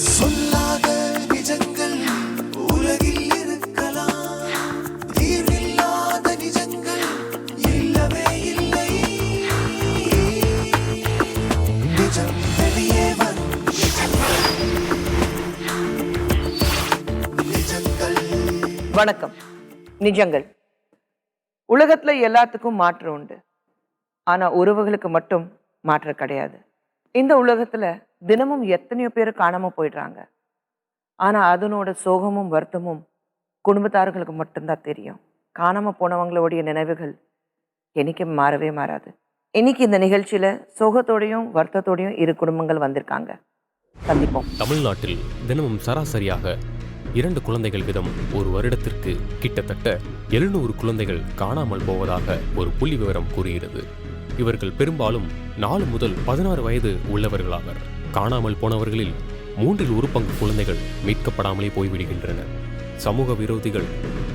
சொல்லாத நிஜங்கள் உலகில் இருக்கலாம், தீர்வில்லாத நிஜங்கள் இல்லவே இல்லை. நிஜம் வெளியே வரும் நிஜங்கள். வணக்கம். நிஜங்கள். உலகத்துல எல்லாத்துக்கும் மாற்றம் உண்டு, ஆனா உறவுகளுக்கு மட்டும் மாற்றம் கிடையாது. இந்த உலகத்துல தினமும் எத்தனையோ பேர் காணாம போயிடுறாங்க. ஆனா அதனோட சோகமும் வருத்தமும் குடும்பத்தார்களுக்கு மட்டும்தான் தெரியும். காணாம போனவங்களுடைய நினைவுகள் என்னைக்கும் மாறவே மாறாது. இன்னைக்கு இந்த நிகழ்ச்சியில சோகத்தோடையும் வருத்தத்தோடையும் இரு குடும்பங்கள் வந்திருக்காங்க. சந்திப்போம். தமிழ்நாட்டில் தினமும் சராசரியாக 2 குழந்தைகள் வீதம் ஒரு வருடத்திற்கு கிட்டத்தட்ட 700 குழந்தைகள் காணாமல் போவதாக ஒரு புள்ளி விவரம் கூறுகிறது. இவர்கள் பெரும்பாலும் 4 முதல் 16 வயது உள்ளவர்களாவர். காணாமல் போனவர்களில் 1/3 பங்கு குழந்தைகள் மீட்கப்படாமலே போய்விடுகின்றனர். சமூக விரோதிகள்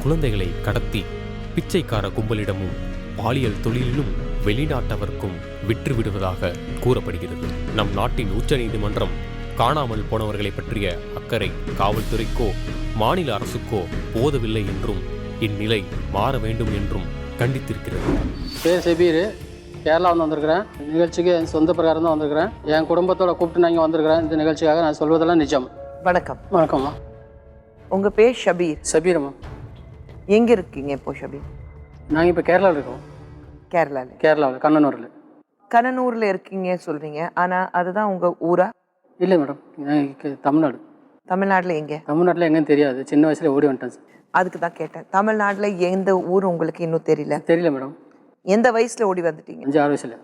குழந்தைகளை கடத்தி பிச்சைக்கார கும்பலிடமும் பாலியல் தொழிலிலும் வெளிநாட்டவர்க்கும் விற்றுவிடுவதாக கூறப்படுகிறது. நம் நாட்டின் உச்ச நீதிமன்றம் காணாமல் போனவர்களை பற்றிய அக்கறை காவல்துறைக்கோ மாநில அரசுக்கோ போதவில்லை என்றும் இந்நிலை மாற வேண்டும் என்றும் கண்டித்திருக்கிறது. பேர் செபீர், கேரளா வந்திருக்கிறேன். நிகழ்ச்சிக்கு என் சொந்த பிரகாரம் தான் வந்திருக்கிறேன். என் குடும்பத்தோட கூப்பிட்டு நான் இங்கே வந்திருக்கிறேன். இந்த நிகழ்ச்சிக்காக நான் சொல்வதெல்லாம் நிஜம். வணக்கம். வணக்கம்மா. உங்க பேர் ஷபீர். சபீரம்மா. எங்க இருக்கீங்க இப்போ ஷபீர்? நாங்கள் இப்போ கேரளாவில் இருக்கோம். கேரளாவில் கண்ணனூரில். கண்ணனூர்ல இருக்கீங்க சொல்றீங்க, ஆனா அதுதான் உங்க ஊரா? இல்லை மேடம், தமிழ்நாடு. தமிழ்நாட்டுல எங்க? தமிழ்நாட்டில் எங்கேன்னு தெரியாது. சின்ன வயசுல ஓடி வந்துட்டேன். அதுக்கு தான் கேட்டேன். தமிழ்நாட்டுல எந்த ஊர் உங்களுக்கு இன்னும் தெரியல? தெரியல மேடம். எந்த வயசுல ஓடி வந்துட்டீங்க? 5-6 வயசுல.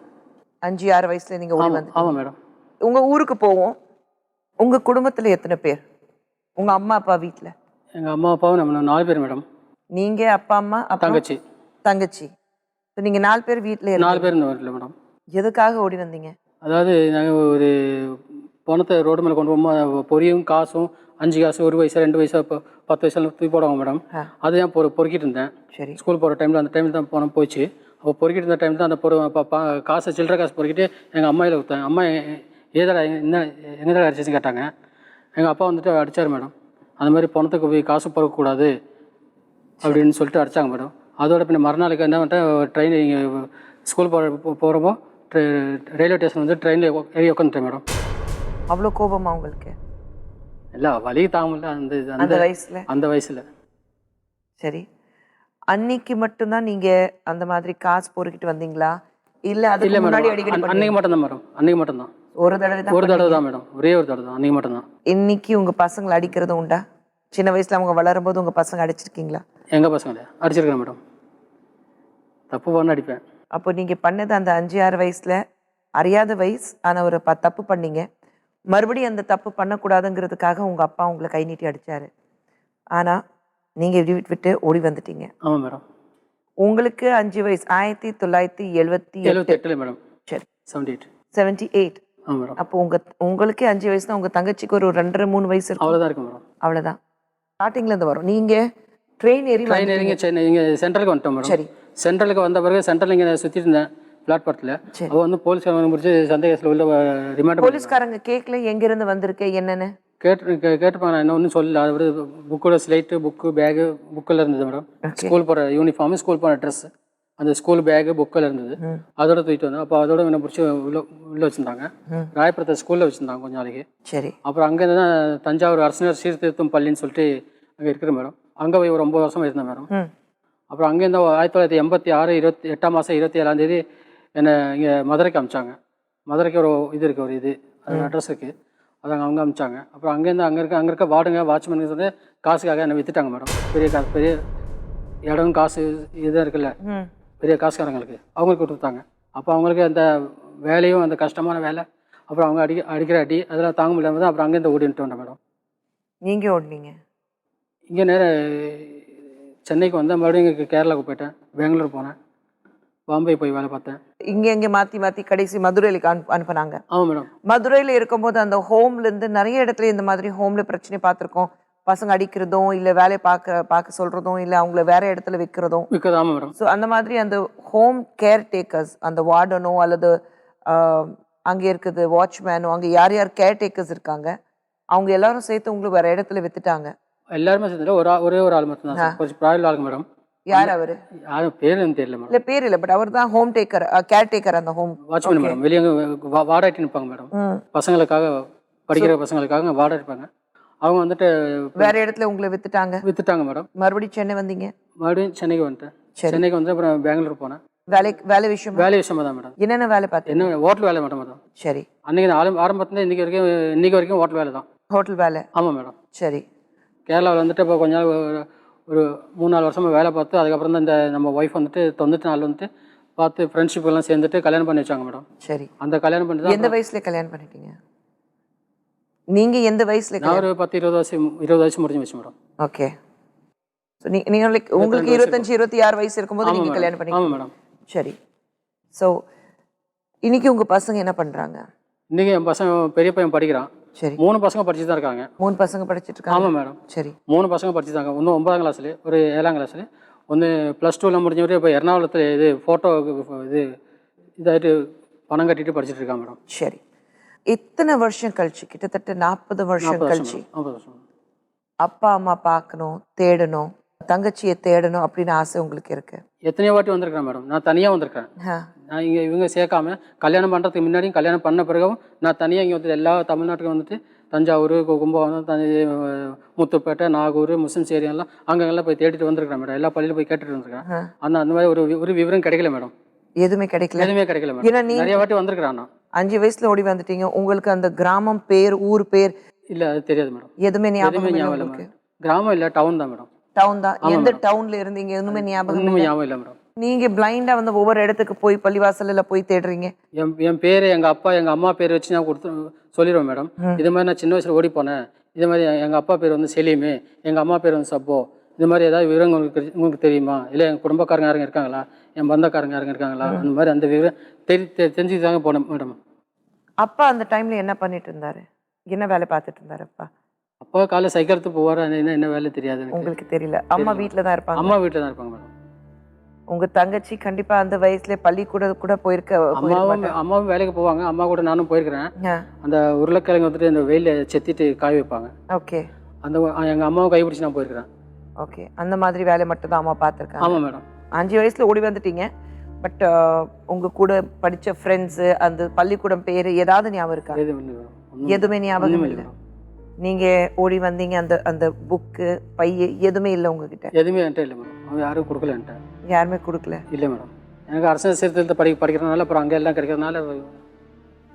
5-6 வயசுல நீங்க ஓடி வந்து? ஆமாம் மேடம். உங்க ஊருக்கு போவோம். உங்க குடும்பத்துல எத்தனை பேர்? உங்க அம்மா அப்பா வீட்டுல? எங்கள் அம்மா அப்பாவும் நம்ம 4 பேர் மேடம். நீங்க, அப்பா அம்மா, தங்கச்சி. தங்கச்சி. நீங்க 4 பேர் வீட்டுல? 4 பேர் இந்த வீட்டில் மேடம். எதுக்காக ஓடி வந்தீங்க? அதாவது நாங்கள் ஒரு பணத்தை ரோடு மேலே கொண்டு போகும்போது பொரியும் காசும் 5 காசு 1 வயசு 2 வயசு 10 வயசுல தூக்கி போடுவாங்க மேடம். அது ஏன் பொறுக்கிட்டு இருந்தேன். சரி. ஸ்கூல் போகிற டைமில் அந்த டைமில் தான் போனோம் போச்சு. அப்போ பொறுக்கிட்டு இருந்த டைமில் தான் அந்த காசை சில்லற காசு பொறுக்கிட்டு எங்கள் அம்மாயில் கொடுத்தேன். அம்மா ஏதா எங்கேதான் அடிச்சுன்னு கேட்டாங்க. எங்கள் அப்பா வந்துட்டு அடித்தார் மேடம். அந்த மாதிரி பணத்துக்கு போய் காசு பொறுக்கக்கூடாது அப்படின்னு சொல்லிட்டு அடித்தாங்க மேடம். அதோட பின்ன மறுநாளுக்கு என்ன பண்ணிட்டேன், ட்ரெயின் இங்கே ஸ்கூல் போகிறப்போ ரயில்வே ஸ்டேஷன் வந்து ட்ரெயினில் ஏறி உட்காந்துட்டேன் மேடம். அவ்வளோ கோபமா உங்களுக்கு? இல்லை, வலி தாங்கல அந்த வயசில். சரி, அன்னைக்கு மட்டும்தான் நீங்க அந்த மாதிரி காசு பொறுக்கிட்டு வந்தீங்களா? இல்லை அதுக்கு முன்னாடி அடிக்கடி? அன்னைக்கு மட்டும்தான் மேடம். அன்னைக்கு மட்டும்தான். ஒரு தடவை தான் மேடம். ஒரே ஒரு தடவை தான். அன்னைக்கு மட்டும்தான். இன்னைக்கு உங்க பசங்களை அடிக்கிறதும் உண்டா? சின்ன வயசுல அவங்க வளரும் போது உங்க பசங்க அடிச்சிருக்கீங்களா? எங்கள் பசங்களே அடிச்சிருக்கேன் மேடம். தப்பு பண்ண அடிப்பேன். அப்போ நீங்க பண்ணது அந்த 5-6 வயசுல அறியாத வயசு, ஆனா ஒரு தப்பு பண்ணீங்க. மறுபடியும் அந்த தப்பு பண்ணக்கூடாதுங்கிறதுக்காக உங்க அப்பா உங்களை கை நீட்டி அடிச்சாரு. ஆனா நீங்க விட்டு ஓடி வந்துட்டீங்க. ஆமாம் மேடம். உங்களுக்கு 5 வயசு 1978 மேடம். சரி, 78. ஆமாம் மேடம். அப்போ உங்களுக்கே 5 வயசு தான். உங்க தங்கச்சிக்கு ஒரு 2.5-3 வயசு இருக்கும். அவ்வளோதான் இருக்கும் மேடம். அவ்வளோதான். ஸ்டார்டிங்ல இருந்து வரும். நீங்க ட்ரெயின் ஏறி சென்னை இங்கே சென்ட்ரலுக்கு வந்துட்டோம் மேடம். சரி. சென்ட்ரலுக்கு வந்த பிறகு சென்ட்ரல் இங்கே சுற்றிட்டு இருந்தேன் பிளாட்பாரத்தில். அப்போ வந்து போலீஸ்காரங்க முடிச்சு சந்தேகத்தில் உள்ள ரிமாண்ட். போலீஸ்காரங்க கேட்கல எங்கிருந்து வந்திருக்கு என்னன்னு? கேட்டுப்பாங்க. நான் இன்னும் ஒன்றும் சொல்லல. அது புக்கோட ஸ்லைட்டு புக்கு பேகு புக்கில் இருந்தது மேடம். ஸ்கூல் போகிற யூனிஃபார்மு, ஸ்கூல் போகிற ட்ரெஸ்ஸு, அந்த ஸ்கூல் பேகு புக்கில் இருந்தது. அதோட தூக்கிட்டு வந்தேன். அப்போ அதோட என்னை பிடிச்சி உள்ள வச்சுருந்தாங்க. ராயபுரத்தை ஸ்கூலில் வச்சுருந்தாங்க கொஞ்ச நாளைக்கு. சரி. அப்புறம் அங்கேருந்து தான் தஞ்சாவூர் அரசினர் சீர்திருத்தம் பள்ளின்னு சொல்லிட்டு அங்கே இருக்கிற மேடம். அங்கே போய் ஒரு 9 வருஷம் இருந்தேன் மேடம். அப்புறம் அங்கேருந்து 1986 28 மாதம் 27 என்னை இங்கே மதுரைக்கு அமிச்சாங்க. மதுரைக்கு ஒரு இது இருக்குது, ஒரு இது அது அட்ரஸ் இருக்குது. அதை அவங்க அமிச்சாங்க. அப்புறம் அங்கேருந்து அங்கே இருக்க வார்டுங்க வாட்ச்மேனுக்கு சொல்லி காசுக்காக என்னை விற்றுட்டாங்க மேடம். பெரிய இடம் காசு இதுதான் இருக்குல்ல, பெரிய காசுக்காரங்களுக்கு அவங்களுக்கு கொடுத்தாங்க. அப்போ அவங்களுக்கு அந்த வேலையும் அந்த கஷ்டமான வேலை, அப்புறம் அவங்க அடிக்கிற அடி அதெல்லாம் தாங்க முடியாமல் தான் அப்புறம் அங்கேருந்து ஓடிட்டு வந்தேன் மேடம். நீங்கள் ஓடினீங்க? இங்கே நேரம் சென்னைக்கு வந்தேன். மறுபடியும் இங்கே கேரளாவுக்கு போயிட்டேன், பெங்களூர் போனேன், பாம்பே போய் வேலை பார்த்தேன். இங்கே மாற்றி கடைசி மதுரையிலுக்கு அனுப்புனாங்க. ஆமாம் மேடம். மதுரையில் இருக்கும்போது அந்த ஹோம்லேருந்து நிறைய இடத்துல இந்த மாதிரி ஹோமில் பிரச்சனை பார்த்துருக்கோம். பசங்க அடிக்கிறதும், இல்லை வேலையை பார்க்க சொல்கிறதும், இல்லை அவங்கள வேற இடத்துல விற்கிறதும். ஆமாம் மேடம். ஸோ அந்த மாதிரி அந்த ஹோம் கேர் டேக்கர்ஸ், அந்த வார்டனோ அல்லது அங்கே இருக்குது வாட்ச்மேனோ, அங்கே யார் யார் கேர் டேக்கர்ஸ் இருக்காங்க, அவங்க எல்லாரும் சேர்த்து உங்களுக்கு வேற இடத்துல வித்துட்டாங்க. எல்லாருமே சேர்ந்துட்டு ஒரே ஒரு ஆள் மட்டும் தான் சார். கொஞ்சம் ப்ராப்ளம் ஆளுங்க மேடம். யார் அவரு? யாரும் பேர் எனக்கு தெரியல மேடம். இல்ல பேர் இல்ல, பட் அவர் தான் ஹோம் டேக்கர், கேர் டேக்கர் அந்த ஹோம். Watchman madam. வெளியே வாடகை நிற்பாங்க மேடம். பசங்களுக்காக, படிக்கிற பசங்களுக்காக வாடகை இருப்பாங்க. அவங்க வந்துட்டு வேற இடத்துல உங்களை வித்துட்டாங்க மேடம். மறுபடியும் சென்னை வந்தீங்க? மறுபடியும் சென்னைக்கு வந்துட்டேன். சென்னைக்கு வந்து அப்புறம் பெங்களூர் போனேன். வேலை விஷயமா தான் மேடம். என்னென்ன வேலை பார்த்தீங்க? என்ன ஹோட்டல் வேலை மேடம். அதான் சரி. அன்னைக்கு ஆரம்பத்துல இன்னைக்கு வரைக்கும் ஹோட்டல் வேலை தான். ஹோட்டல் வேலை? ஆமாம் மேடம். சரி. கேரளாவில் வந்துட்டு இப்போ கொஞ்ச நாள் ஒரு 3-4 வருஷமா வேலை பார்த்து அதுக்கப்புறம் தான் இந்த நம்ம ஒய்ஃப் வந்துட்டு 94 வந்துட்டு பார்த்து ஃப்ரெண்ட்ஷிப் எல்லாம் சேர்ந்துட்டு கல்யாணம் பண்ணி வச்சாங்க மேடம். சரி. அந்த கல்யாணம் பண்ணி எந்த வயசுல கல்யாணம் பண்ணிட்டீங்க நீங்க? எந்த வயசுல? நான் ஒரு 10-20 வயசு முடிஞ்சு வச்சு மேடம். ஓகே. ஸோ நீங்கள் உங்களுக்கு 25-26 வயசு இருக்கும்போது நீங்கள் கல்யாணம் பண்ணி? ஆமாம் மேடம். சரி. ஸோ இன்னைக்கு உங்கள் பசங்க என்ன பண்ணுறாங்க? இன்றைக்கி என் பசங்க பெரிய பையன் படிக்கிறான். சரி. 3 பசங்க படிச்சுட்டு தான் இருக்காங்க. 3 பசங்க படிச்சுட்டு இருக்காங்க? ஆமாம் மேடம். சரி. 3 பசங்க படிச்சுட்டாங்க. ஒன்று 9ஆம் கிளாஸ்ல, ஒரு 7ஆம் கிளாஸ்ல, ஒன்று +2ல முடிஞ்சவரை இப்போ எர்ணாகுளத்தில் இது ஃபோட்டோ இதாகிட்டு பணம் கட்டிட்டு படிச்சுட்டு இருக்கான் மேடம். சரி. இத்தனை வருஷம் கழிச்சு, கிட்டத்தட்ட 40 வருஷம் கழிச்சு, 40 வருஷம் அப்பா அம்மா பார்க்கணும், தேடணும், தங்கச்சியை தேடணும் அப்படின்னு ஆசை உங்களுக்கு இருக்கு? எத்தனையோ வாட்டி வந்திருக்கிறேன் மேடம். நான் தனியாக வந்திருக்கேன். நான் இவங்க சேர்க்காம கல்யாணம் பண்ணுறதுக்கு முன்னாடியும் கல்யாணம் பண்ண பிறகும் நான் தனியாக இங்கே வந்து எல்லா தமிழ்நாட்டுக்கும் வந்துட்டு தஞ்சாவூர், கும்பகோணம், முத்துப்பேட்டை, நாகூர், முஸ்லிம்ஸ் ஏரியாலாம் அங்கெல்லாம் போய் தேடிட்டு வந்திருக்கிறேன் மேடம். எல்லா பள்ளியிலும் போய் கேட்டுட்டு வந்திருக்கேன். அந்த மாதிரி ஒரு விவரம் கிடைக்கல மேடம். எதுவுமே கிடைக்கல மேடம். நிறைய வாட்டி வந்திருக்கிறேன். நான் 5 வயசுல ஓடி வந்துட்டீங்க. உங்களுக்கு அந்த கிராமம் பேர், ஊர் பேர் இல்லை, அது தெரியாது மேடம். எதுவுமே ஞாபகம் இல்லை? கிராமம் இல்லை, டவுன் தான் மேடம். டவுன் தான். எந்த டவுன்ல இருந்தீங்க? எதுவுமே ஞாபகம் இல்லை மேடம். நீங்க பிளைண்டா வந்து ஒவ்வொரு இடத்துக்கு போய் பள்ளிவாசல்ல போய் தேடுறீங்க? என் பேரு, எங்க அப்பா எங்க அம்மா பேர் வச்சு நான் சொல்லிடுவேன் மேடம். இது மாதிரி நான் சின்ன வயசுல ஓடி போனேன், இது மாதிரி எங்க அப்பா பேர் வந்து செலீமு, எங்க அம்மா பேர் வந்து சப்போ, இது மாதிரி ஏதாவது விவரம் உங்களுக்கு தெரியுமா, இல்லை எங்கள் குடும்பக்காரங்க யாருங்க இருக்காங்களா, என் பந்தக்காரங்க யாருங்க இருக்காங்களா, அந்த மாதிரி அந்த விவரம் தெரிஞ்சுதாங்க போனேன் மேடம். அப்பா அந்த டைம்ல என்ன பண்ணிட்டு இருந்தாரு? என்ன வேலை பார்த்துட்டு இருந்தாரு அப்பா? அப்பா காலையில் சைக்கிள் எடுத்து போவார். என்ன வேலை தெரியாது உங்களுக்கு தெரியல? அம்மா வீட்டில் தான் இருப்பாங்க? அம்மா வீட்டில் தான் இருப்பாங்க மேடம். உங்க தங்கச்சி கண்டிப்பா அந்த வயசுல பள்ளிக்கூட கூட போயிருக்க? அம்மாவும் வேலைக்கு போவாங்க. அம்மா கூட நானும் போயிருக்கிறேன். அந்த உருளைக்கிழங்கு வந்துட்டு இந்த வெயில செத்திட்டு காய வைப்பாங்க. ஓகே. அந்த எங்க அம்மாவும் கைப்பிடிச்சு நான் போயிருக்கிறேன். ஓகே. அந்த மாதிரி வேலை மட்டும் தான் அம்மா பார்த்துருக்காங்க? ஆமாம் மேடம். 5 வயசுல ஓடி வந்துட்டீங்க. பட் உங்க கூட படிச்ச ஃப்ரெண்ட்ஸு, அந்த பள்ளிக்கூடம் பேரு ஏதாவது ஞாபகம் இருக்கா? எதுவுமே ஞாபகம் இல்லை. நீங்க ஓடி வந்தீங்க, அந்த அந்த புக்கு பைய எதுவுமே இல்லை உங்ககிட்ட? எதுவுமே என்கிட்ட இல்லை மேடம். அவங்க யாரும் கொடுக்கல என்கிட்ட. யாருமே கொடுக்கல? இல்லை மேடம். எனக்கு அரசியல் சீர்திருத்தத்தை படிக்கிறதுனால அப்புறம் அங்கே எல்லாம் கிடைக்கிறதுனால.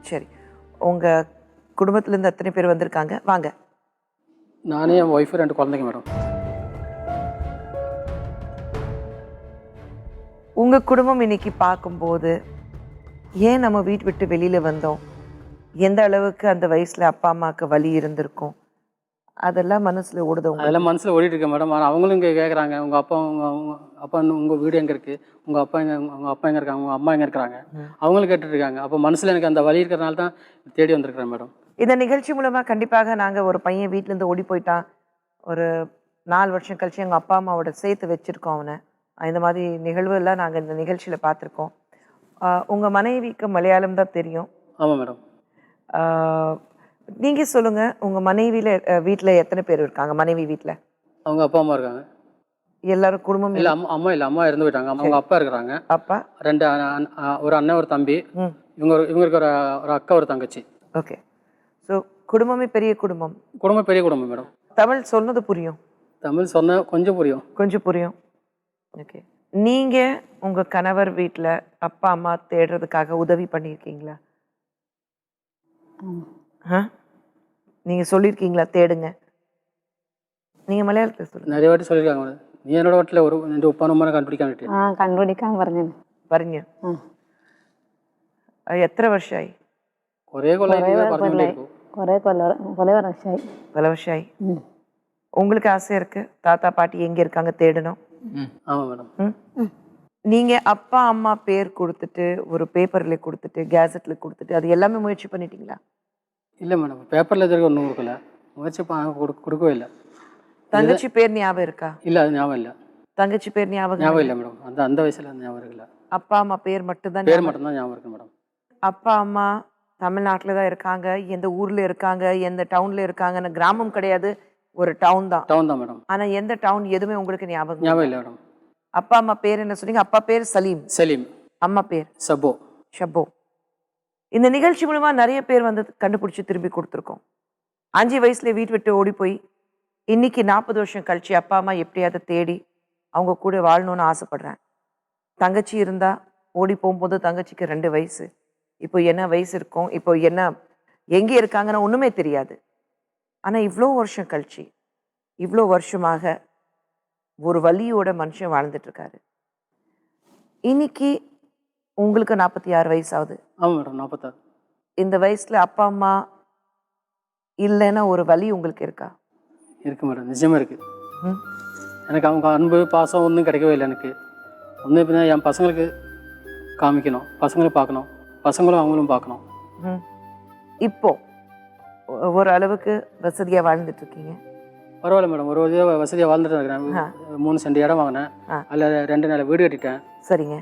சரி. உங்க குடும்பத்துல இருந்து எத்தனை பேர் வந்திருக்காங்க? வாங்க. நானே, என் ஒய்ஃபு, 2 குழந்தைங்க மேடம். உங்க குடும்பம் இன்னைக்கு பார்க்கும்போது ஏன் நம்ம வீட்டு விட்டு வெளியில வந்தோம், எந்த அளவுக்கு அந்த வயசுல அப்பா அம்மாவுக்கு வலி இருந்திருக்கும், அதெல்லாம் மனசுல ஓடுது? அதெல்லாம் மனசுல ஓடிட்டு இருக்கேன் மேடம். ஆனால் அவங்களும் இங்கே கேட்குறாங்க, உங்க அப்பா உங்க வீடு எங்கே இருக்கு, உங்க அப்பா எங்க இருக்காங்க, உங்க அம்மா எங்க இருக்கிறாங்க, அவங்களும் கேட்டுட்டு இருக்காங்க. அப்போ மனசுல எனக்கு அந்த வலி இருக்கிறனால தான் தேடி வந்திருக்கிறேன் மேடம். இந்த நிகழ்ச்சி மூலமா கண்டிப்பாக நாங்க ஒரு பையன் வீட்டுல இருந்து ஓடி போயிட்டான், ஒரு 4 வருஷம் கழிச்சு எங்க அப்பா அம்மாவோட சேர்த்து வச்சிருக்கோம் அவனை, இந்த மாதிரி நிகழ்வு எல்லாம் நாங்க இந்த நிகழ்ச்சியில பார்த்துருக்கோம். உங்க மனைவிக்கு மலையாளம் தான் தெரியும்? ஆமா மேடம். நீங்க சொல்லுங்க, உங்க மனைவியில வீட்டுல எத்தனை பேர் இருக்காங்க? மனைவி வீட்டுல அவங்க அப்பா அம்மா இருக்காங்க. எல்லாரும் குடும்பம்? இல்ல, அம்மா இறந்து போயிட்டாங்க. அவங்க அப்பா இருக்கிறாங்க. அப்பா 2 ஒரு அண்ணன், ஒரு தம்பி. இவங்களுக்கு ஒரு அக்கா, ஒரு தங்கச்சி. ஓகே. ஸோ குடும்பமே பெரிய குடும்பம்? பெரிய குடும்பம் மேடம். தமிழ் சொன்னது புரியும்? தமிழ் சொன்ன கொஞ்சம் புரியும். ஓகே. நீங்க உங்க கணவர் வீட்டுல அப்பா அம்மா தேடுறதுக்காக உதவி பண்ணியிருக்கீங்களா? நீங்க சொல்லியிருக்கீங்களா தேடுங்க? நீங்க மலையாளத்தில் சொல்லுங்க. நிறைய வாட்டி சொல்லியிருக்காங்க. நீ என்னோட வீட்டில் ஒரு 2 ഉപ്പാനമ്മനെ കണ്ടുപിടിക്കാൻ പറഞ്ഞു. എത്ര വർഷമായി? കുറേ വർഷമായി. உங்களுக்கு ஆசை இருக்கு தாத்தா பாட்டி எங்க இருக்காங்க தேடணும்? ஆமா மேடம். நீங்க அப்பா அம்மா பேர் கொடுத்துட்டு, ஒரு பேப்பர்ல கொடுத்துட்டு, கேசட்ல கொடுத்துட்டு, அது எல்லாமே முயற்சி பண்ணிட்டீங்களா? இல்ல மேடம், பேப்பர்ல எதுக்கு ஒன்றும் கொடுக்கல. முயற்சி கொடுக்கவே இல்லை. தங்கச்சி பேர் ஞாபகம் இருக்கா? இல்ல, அது ஞாபகம் இல்லை. தங்கச்சி பேர் ஞாபகம் இல்லை மேடம். அந்த வயசுல ஞாபகம் இருக்குல்ல. அப்பா அம்மா பேர் மட்டும் தான் ஞாபகம் இருக்கு மேடம். அப்பா அம்மா தமிழ்நாட்டில் தான் இருக்காங்க, எந்த ஊர்ல இருக்காங்க, எந்த டவுன்ல இருக்காங்கன்னு. கிராமம் கிடையாது, ஒரு டவுன் தான். டவுன் தான் மேடம். ஆனா எந்த டவுன் எதுவுமே உங்களுக்கு ஞாபகம் ஞாபகம் இல்ல? இல்லை மேடம். அப்பா அம்மா பேர் என்ன சொன்னீங்க? அப்பா பேர் சலீம், சலீம். அம்மா பேர் சபோ. ஷப்போ. இந்த நிகழ்ச்சி மூலமா நிறைய பேர் வந்து கண்டுபிடிச்சி திரும்பி கொடுத்துருக்கோம். 5 வயசுல வீட்டு விட்டு ஓடி போய் இன்னைக்கு 40 வருஷம் கழிச்சு அப்பா அம்மா எப்படியாவது தேடி அவங்க கூட வாழணும்னு ஆசைப்படுறேன். தங்கச்சி இருந்தா ஓடி போகும்போது தங்கச்சிக்கு 2 வயசு. இப்போ என்ன வயசு இருக்கும், இப்போ என்ன எங்கே இருக்காங்கன்னு ஒண்ணுமே தெரியாது. ஆனா இவ்வளோ வருஷம் கழிச்சு, இவ்வளோ வருஷமாக ஒரு வலியோட மனுஷன் வாழ்ந்துட்டு இருக்காரு. இன்னைக்கு உங்களுக்கு 46 வயசு ஆகுது. ஆமாம் மேடம், 46. இந்த வயசுல அப்பா அம்மா இல்லைன்னா ஒரு வலி உங்களுக்கு இருக்கா? இருக்குது மேடம், நிஜமாக இருக்குது. ம். எனக்கு அவங்க அன்பு பாசம் ஒன்றும் கிடைக்கவே இல்லை எனக்கு. ஒன்றும் இப்போ என் பசங்களுக்கு காமிக்கணும், பசங்களை பார்க்கணும், பசங்களும் அவங்களும் பார்க்கணும். ம். இப்போ ஒரு அளவுக்கு வசதியா வாழ்ந்துட்டு இருக்கீங்க. பரவாயில்ல மேடம், ஒரு வசதியாக வாழ்ந்துட்டு இருக்கிறேன். 3 சென்ட் இடம் வாங்கினேன், ஆ. அதில் 2 நிலை வீடு கட்டிட்டேன். சரிங்க.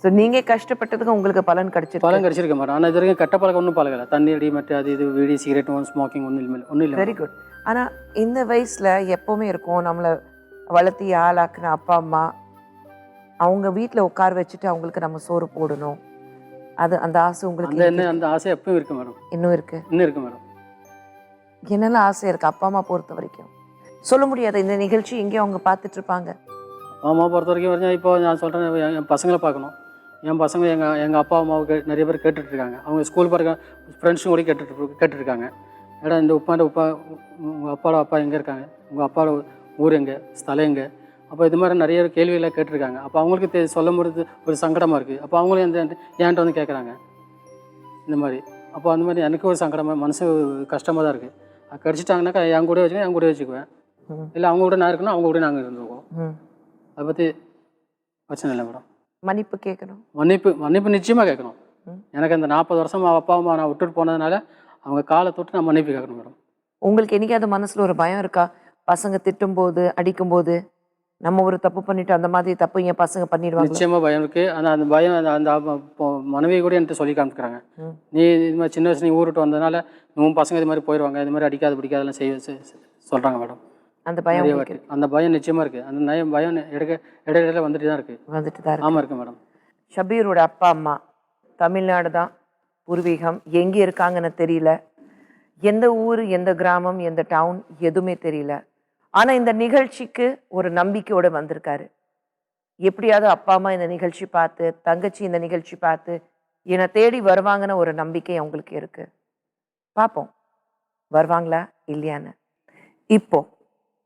ஸோ நீங்க கஷ்டப்பட்டதுக்கு உங்களுக்கு பலன் கிடைச்சிருக்கு. பழம் கிடைச்சிருக்க மேடம். ஆனால் இது வரைக்கும் கெட்ட பழக்கம் ஒன்றும் பழகலை. தண்ணி அடி மற்ற அது இது வீடி சிகரெட் ஸ்மோக்கிங் ஒன்றும் இல்லை. Very good. ஆனா இந்த வயசுல எப்பவுமே இருக்கும், நம்மளை வளர்த்தி ஆளாக்குன அப்பா அம்மா அவங்க வீட்டில் உட்கார வச்சுட்டு அவங்களுக்கு நம்ம சோறு போடணும். அந்த ஆசை உங்களுக்கு அந்த ஆசை எப்பவும் இருக்கு மேடம். இன்னும் இருக்கு? இன்னும் இருக்கு மேடம். என்னெல்லாம் ஆசை இருக்கு அப்பா அம்மா பொறுத்த வரைக்கும்? சொல்ல முடியாது. இந்த நிகழ்ச்சி எங்கேயும் அவங்க பார்த்துட்டு இருப்பாங்க. அம்மா பொறுத்த வரைக்கும் இப்போ நான் சொல்கிறேன், என் பசங்களை பார்க்கணும். என் பசங்க எங்கள் அப்பா அம்மாவுக்கு நிறைய பேர் கேட்டுட்ருக்காங்க. அவங்க ஸ்கூல் பாருங்க ஃப்ரெண்ட்ஸும் கூட கேட்டுட்ருக்காங்க. ஏடா இந்த உங்கள் அப்பாவோட அப்பா எங்கே இருக்காங்க, உங்கள் அப்பாவோட ஊர் எங்கே, ஸ்தலம் எங்கே? அப்போ இது மாதிரி நிறைய கேள்வியெல்லாம் கேட்டிருக்காங்க. அப்போ அவங்களுக்கு சொல்ல முடியாது, ஒரு சங்கடமாக இருக்குது. அப்போ அவங்களும் என்கிட்ட வந்து கேட்குறாங்க இந்த மாதிரி. அப்போ அந்த மாதிரி எனக்கு ஒரு சங்கடமாக, மனசு கஷ்டமாக தான் இருக்குது. அது கிடச்சிட்டாங்கனாக்கா என் கூட வச்சுக்குவேன். இல்லை அவங்க கூட நான் இருக்கணும், அவங்க கூட நாங்கள் இருந்துக்குவோம். அதை பற்றி பிரச்சனை இல்லை மேடம். மன்னிப்பு கேட்கணும். மன்னிப்பு நிச்சயமாக கேட்கணும். எனக்கு அந்த 40 வருஷம் அப்பா அம்மா நான் விட்டுட்டு போனதுனால அவங்க காலை தொட்டு நான் மன்னிப்பு கேட்கணும் மேடம். உங்களுக்கு என்னைக்காவது மனசுல ஒரு பயம் இருக்கா? பசங்க திட்டும்போது அடிக்கும்போது நம்ம ஒரு தப்பு பண்ணிட்டு அந்த மாதிரி தப்பு என் பசங்க பண்ணிடுவாங்க? நிச்சயமா பயம் இருக்கு. ஆனால் அந்த பயம் அந்த மனைவியை கூட என்கிட்ட சொல்லி காமிக்கிறாங்க. நீ இது மாதிரி சின்ன வயசு நீ ஊருட்டு வந்ததுனால உன் பசங்க இது மாதிரி போயிடுவாங்க, இது மாதிரி அடிக்காது பிடிக்காதெல்லாம் சொல்கிறாங்க மேடம். அந்த பயம் அந்த பயம் நிச்சயமா இருக்கு. அந்த பயம் இடையில வந்துட்டு தான் இருக்கு. ஆமா இருக்கு மேடம். ஷபீரோட அப்பா அம்மா தமிழ்நாடு தான் பூர்வீகம். எங்கே இருக்காங்கன்னு தெரியல. எந்த ஊர், எந்த கிராமம், எந்த டவுன் எதுவுமே தெரியல. ஆனா இந்த நிகழ்ச்சிக்கு ஒரு நம்பிக்கையோட வந்திருக்காரு. எப்படியாவது அப்பா அம்மா இந்த நிகழ்ச்சி பார்த்து, தங்கச்சி இந்த நிகழ்ச்சி பார்த்து என்னை தேடி வருவாங்கன்னு ஒரு நம்பிக்கை அவங்களுக்கு இருக்கு. பார்ப்போம் வருவாங்களா இல்லையான்னு. இப்போ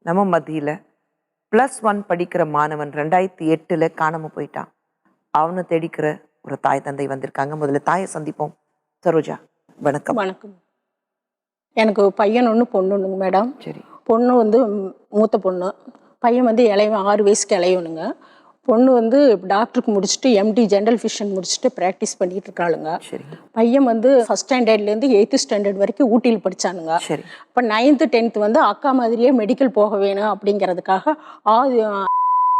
நம்ம மத்தியில +1 படிக்கிற மாணவன் 2008 காணாம போயிட்டான். அவனை தேடிக்கிற ஒரு தாய் தந்தை வந்திருக்காங்க. முதல்ல தாயை சந்திப்போம். சரோஜா வணக்கம். வணக்கம். எனக்கு பையன் ஒன்று பொண்ணு ஒன்றுங்க மேடம். சரி. பொண்ணு வந்து மூத்த பொண்ணு, பையன் வந்து இளையவன், 6 வயசுக்கு இளையவனுங்க. பொண்ணு வந்து டாக்டருக்கு முடிச்சுட்டு MD ஜென்ரல் ஃபிஷன் முடிச்சுட்டு ப்ராக்டிஸ் பண்ணிட்டு இருக்காளுங்க. சரி. பையன் வந்து 1st ஸ்டாண்டர்ட்லேருந்து 8th ஸ்டாண்டர்ட் வரைக்கும் ஊட்டியில் படித்தானுங்க. சரி. இப்போ 9th 10th வந்து அக்கா மாதிரியே மெடிக்கல் போக வேணும் அப்படிங்கிறதுக்காக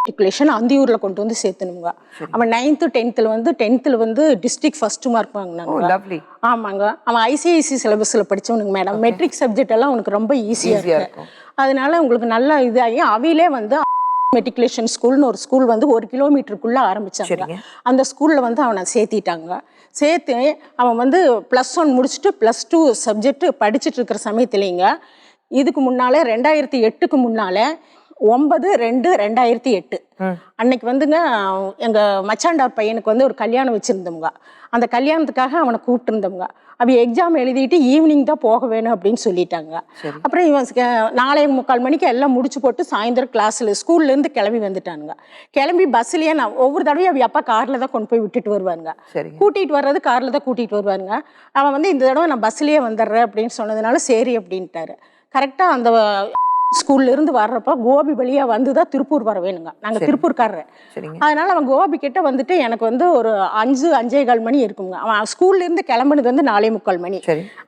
மெட்ரிகுலேஷன் அந்தியூரில் கொண்டு வந்து சேர்த்தணுங்க. அவன் 9th 10th வந்து டிஸ்ட்ரிக்ட் ஃபர்ஸ்ட் மார்க் வாங்கினாங்க. ஆமாங்க. அவன் ICIC சிலபஸில் படித்தவனுங்க மேடம். மெட்ரிக் சப்ஜெக்ட் எல்லாம் அவனுக்கு ரொம்ப ஈஸியாக இருக்கும். அதனால உங்களுக்கு நல்லா இதாகி அவையிலே வந்து மெட்ரிகுலேஷன் ஸ்கூல்னு ஒரு ஸ்கூல் வந்து 1 கிலோமீட்டருக்குள்ளே ஆரம்பித்தாங்க. அந்த ஸ்கூலில் வந்து அவனை சேர்த்திட்டாங்க. சேர்த்து அவன் வந்து +1 முடிச்சுட்டு +2 சப்ஜெக்ட் படிச்சுட்டு இருக்கிற சமயத்துலேங்க, இதுக்கு முன்னாலே 2008க்கு முன்னாலே 9/2/2008 அன்னைக்கு வந்துங்க எங்கள் மச்சாண்டார் பையனுக்கு வந்து ஒரு கல்யாணம் வச்சுருந்தோங்க. அந்த கல்யாணத்துக்காக அவனை கூப்பிட்டுருந்தோங்க. அவன் எக்ஸாம் எழுதிட்டு ஈவினிங் தான் போக வேணும் அப்படின்னு சொல்லிட்டாங்க. அப்புறம் இவன் 4:45 மணிக்கு எல்லாம் முடிச்சு போட்டு சாயந்தரம் ஸ்கூல்லேருந்து கிளம்பி வந்துட்டானுங்க. கிளம்பி பஸ்லேயே நான் ஒவ்வொரு தடவையும் அவன் அப்பா காரில் தான் கொண்டு போய் விட்டுட்டு வருவாங்க. கூட்டிகிட்டு வர்றது காரில் தான் கூட்டிகிட்டு வருவாங்க. அவன் வந்து இந்த தடவை நான் பஸ்லேயே வந்துடுறேன் அப்படின்னு சொன்னதுனால சரி அப்படின்ட்டாரு. கரெக்டாக அந்த ஸ்கூல்ல இருந்து வர்றப்ப கோபி வழியா வந்து தான் திருப்பூர் வர வேணுங்க. நாங்க திருப்பூர்காரர். அதனால அவன் கோபி கிட்ட வந்துட்டு எனக்கு வந்து ஒரு 5-5:15 மணி இருக்குங்க. அவன் ஸ்கூல்ல இருந்து கிளம்புனது வந்து 4:45 மணி.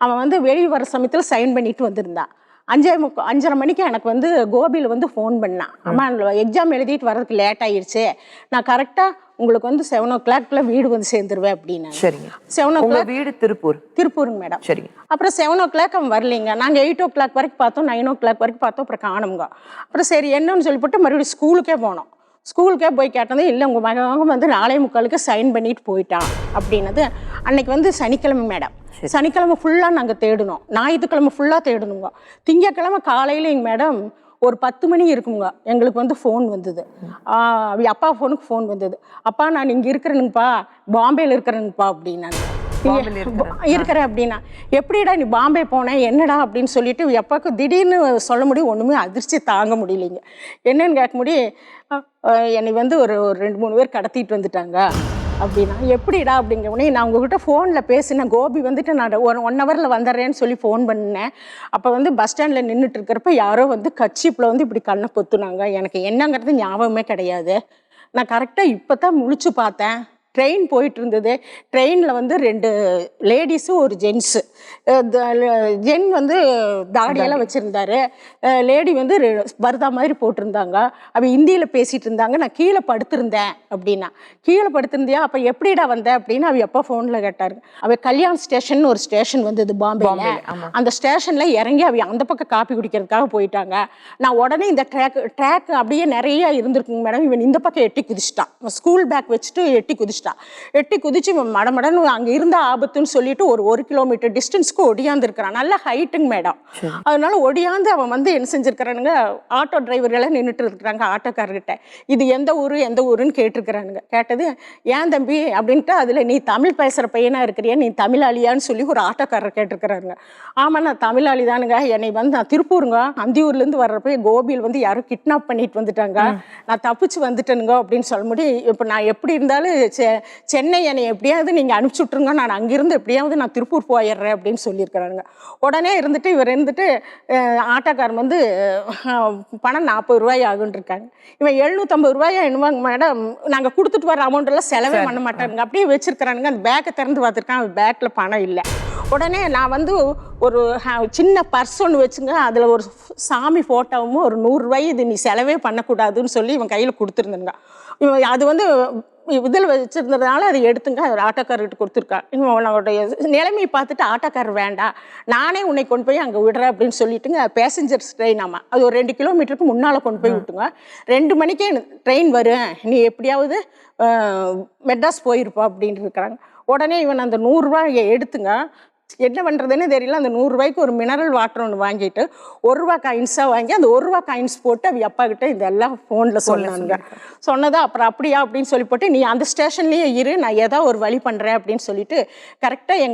அவன் வந்து வெளியே வர சமயத்துல சைன் பண்ணிட்டு வந்திருந்தான். 5:30 மணிக்கு எனக்கு வந்து கோபியில் வந்து ஃபோன் பண்ணான். அம்மா எக்ஸாம் எழுதிட்டு வர்றதுக்கு லேட் ஆயிடுச்சு, நான் கரெக்டாக உங்களுக்கு வந்து 7 o'clock வீடு வந்து சேர்ந்துருவேன் அப்படின்னா. சரிங்க. 7 o'clock வீடு திருப்பூருங்க மேடம். சரிங்க. அப்புறம் 7 o'clock அவன் வரலைங்க. நாங்கள் 8 o'clock வரைக்கும் பார்த்தோம், 9 o'clock வரைக்கும் பார்த்தோம், அப்புறம் காணுங்க. அப்புறம் சரி என்னன்னு சொல்லிவிட்டு மறுபடியும் ஸ்கூலுக்கே போனோம். ஸ்கூலுக்கே போய் கேட்டது, இல்லை உங்கள் மகன் வந்து 4:45 சைன் பண்ணிட்டு போயிட்டான் அப்படின்னது. அன்னைக்கு வந்து சனிக்கிழமை மேடம். சனிக்கிழமை ஃபுல்லாக நாங்கள் தேடினோம், ஞாயிற்றுக்கிழமை ஃபுல்லாக தேடணுங்க. திங்கக்கிழமை காலையிலேங்க மேடம் ஒரு 10 மணி இருக்குங்க, எங்களுக்கு வந்து ஃபோன் வந்தது. அப்பா ஃபோனுக்கு ஃபோன் வந்தது. அப்பா நான் இங்கே இருக்கிறேனுங்கப்பா, பாம்பேயில் இருக்கிறேனுங்கப்பா அப்படின்னாங்க. இருக்கிறேன் அப்படின்னா, எப்படிடா நீ பாம்பே போனேன் என்னடா அப்படின்னு சொல்லிட்டு எப்பாவுக்கு திடீர்னு சொல்ல முடியும். ஒன்றுமே அதிர்ச்சி தாங்க முடியலைங்க. என்னன்னு கேட்க முடியும், என்னை வந்து ஒரு 2-3 பேர் கடத்திட்டு வந்துட்டாங்க அப்படின்னா. எப்படிடா அப்படிங்கிற உடனே நான் உங்ககிட்ட ஃபோனில் பேசினேன், கோபி வந்துட்டு நான் ஒரு 1 hourல வந்துடுறேன்னு சொல்லி ஃபோன் பண்ணேன். அப்போ வந்து பஸ் ஸ்டாண்டில் நின்றுட்டு இருக்கிறப்ப யாரோ வந்து கட்சிப்பில் வந்து இப்படி கண்ணை பொத்துனாங்க. எனக்கு என்னங்கிறது ஞாபகமே கிடையாது. நான் கரெக்டாக இப்போ தான் முழிச்சு பார்த்தேன். ட்ரெயின் போயிட்டு இருந்தது. ட்ரெயினில் வந்து 2 லேடிஸும் ஒரு ஜென்ஸு. ஜென் வந்து தாடியெல்லாம் வச்சுருந்தாரு, லேடி வந்து பர்தா மாதிரி போட்டிருந்தாங்க. அவள் ஹிந்தியில் பேசிகிட்டு இருந்தாங்க. நான் கீழே படுத்திருந்தேன் அப்படின்னா. கீழே படுத்திருந்தியா, அப்போ எப்படிடா வந்த அப்படின்னு அவள் எப்போ ஃபோனில் கேட்டாருங்க. அவள் கல்யாண் ஸ்டேஷன் ஒரு ஸ்டேஷன் வந்தது பாம்பேல. அந்த ஸ்டேஷனில் இறங்கி அவள் அந்த பக்கம் காப்பி குடிக்கிறதுக்காக போயிட்டாங்க. நான் உடனே இந்த ட்ராக் அப்படியே நிறைய இருந்திருக்குங்க மேடம். இவன் இந்த பக்கம் எட்டி குதிச்சிட்டான். ஸ்கூல் பேக் வச்சுட்டு எட்டி குதிச்சிட்டான். குதிச்சு மடமடன்னு அங்கே இருந்த ஆபத்துன்னு சொல்லிட்டு ஒரு 1 kilometer டிஸ்டன்ஸ்க்கு ஒடியாந்து இருக்கிறான். நல்ல ஹைட்டுங்க மேடம். அதனால ஒடியாந்து அவன் வந்து என்ன செஞ்சிருக்கிறானுங்க, ஆட்டோ டிரைவர்களெல்லாம் நின்றுட்டு இருக்கிறாங்க ஆட்டோக்காரர்கிட்ட. இது எந்த ஊருன்னு கேட்டிருக்கிறானுங்க. கேட்டது, ஏன் தம்பி அப்படின்ட்டு, அதில் நீ தமிழ் பேசுகிற பையனா இருக்கிறியா, நீ தமிழாளியான்னு சொல்லி ஒரு ஆட்டோக்காரர் கேட்டிருக்கிறாருங்க. ஆமாம் நான் தமிழாளி தானுங்க, என்னை வந்து நான் திருப்பூருங்க, அந்தியூர்லேருந்து வர்றப்ப கோபியில் வந்து யாரும் கிட்னாப் பண்ணிட்டு வந்துட்டாங்க, நான் தப்பிச்சு வந்துட்டேனுங்க அப்படின்னு சொல்ல முடியும். இப்போ நான் எப்படி இருந்தாலும் சென்னை என்னை எப்படியாவது நீங்கள் அனுப்பிச்சி விட்ருங்க, நான் அங்கிருந்து எப்படியாவது நான் திருப்பூர் போயிடுறேன் அப்படின்னு சொல்லியிருக்கிறாங்க. உடனே இருந்துட்டு இவர் ஆட்டோக்காரன் வந்து பணம் 40 ரூபாய் ஆகுன்னு இருக்காங்க. இவன் 750 ரூபாயா என்னவாங்க மேடம், நாங்கள் கொடுத்துட்டு வர அமௌண்ட்டெல்லாம் செலவே பண்ண மாட்டாங்க, அப்படியே வச்சிருக்கிறானுங்க. அந்த பேக்கை திறந்து பார்த்துருக்கான், அவன் பேக்கில் பணம் இல்லை. உடனே நான் வந்து ஒரு சின்ன பர்ஸ் ஒன்று வச்சுங்க, அதில் ஒரு சாமி ஃபோட்டோவும் ஒரு 100 ரூபாய் இது நீ செலவே பண்ணக்கூடாதுன்னு சொல்லி இவன் கையில் கொடுத்துருந்தேங்க. இவன் அது வந்து இதில் வச்சுருந்ததுனால அதை எடுத்துங்க ஆட்டோக்காரர்கிட்ட கொடுத்துருக்கா. அவனுடைய நிலைமையை பார்த்துட்டு ஆட்டோக்காரர் வேண்டாம், நானே உன்னை கொண்டு போய் அங்கே விடுறேன் அப்படின்னு சொல்லிட்டுங்க, பேசஞ்சர்ஸ் ட்ரெயின். ஆமாம், அது ஒரு 2 கிலோமீட்டருக்கு முன்னால் கொண்டு போய் விட்டுங்க. 2 மணிக்கே ட்ரெயின் வரும், நீ எப்படியாவது மெட்ராஸ் போயிருப்பா அப்படின்னு இருக்கிறாங்க. உடனே இவன் அந்த 100 ரூபாயை எடுத்துங்க, என்ன பண்ணுறதுன்னு தெரியல. அந்த 100 ரூபாய்க்கு ஒரு மினரல் வாட்டர் ஒன்று வாங்கிட்டு 1 ரூபா காயின்ஸாக வாங்கி அந்த 1 ரூபா காயின்ஸ் போட்டு அவ அப்பா கிட்ட இதெல்லாம் ஃபோனில் சொன்னாங்க. சொன்னதா அப்புறம் அப்படியா அப்படின்னு சொல்லி போட்டு, நீ அந்த ஸ்டேஷன்லேயே இரு, நான் ஏதோ ஒரு வழி பண்ணுறேன் அப்படின்னு சொல்லிட்டு கரெக்டாக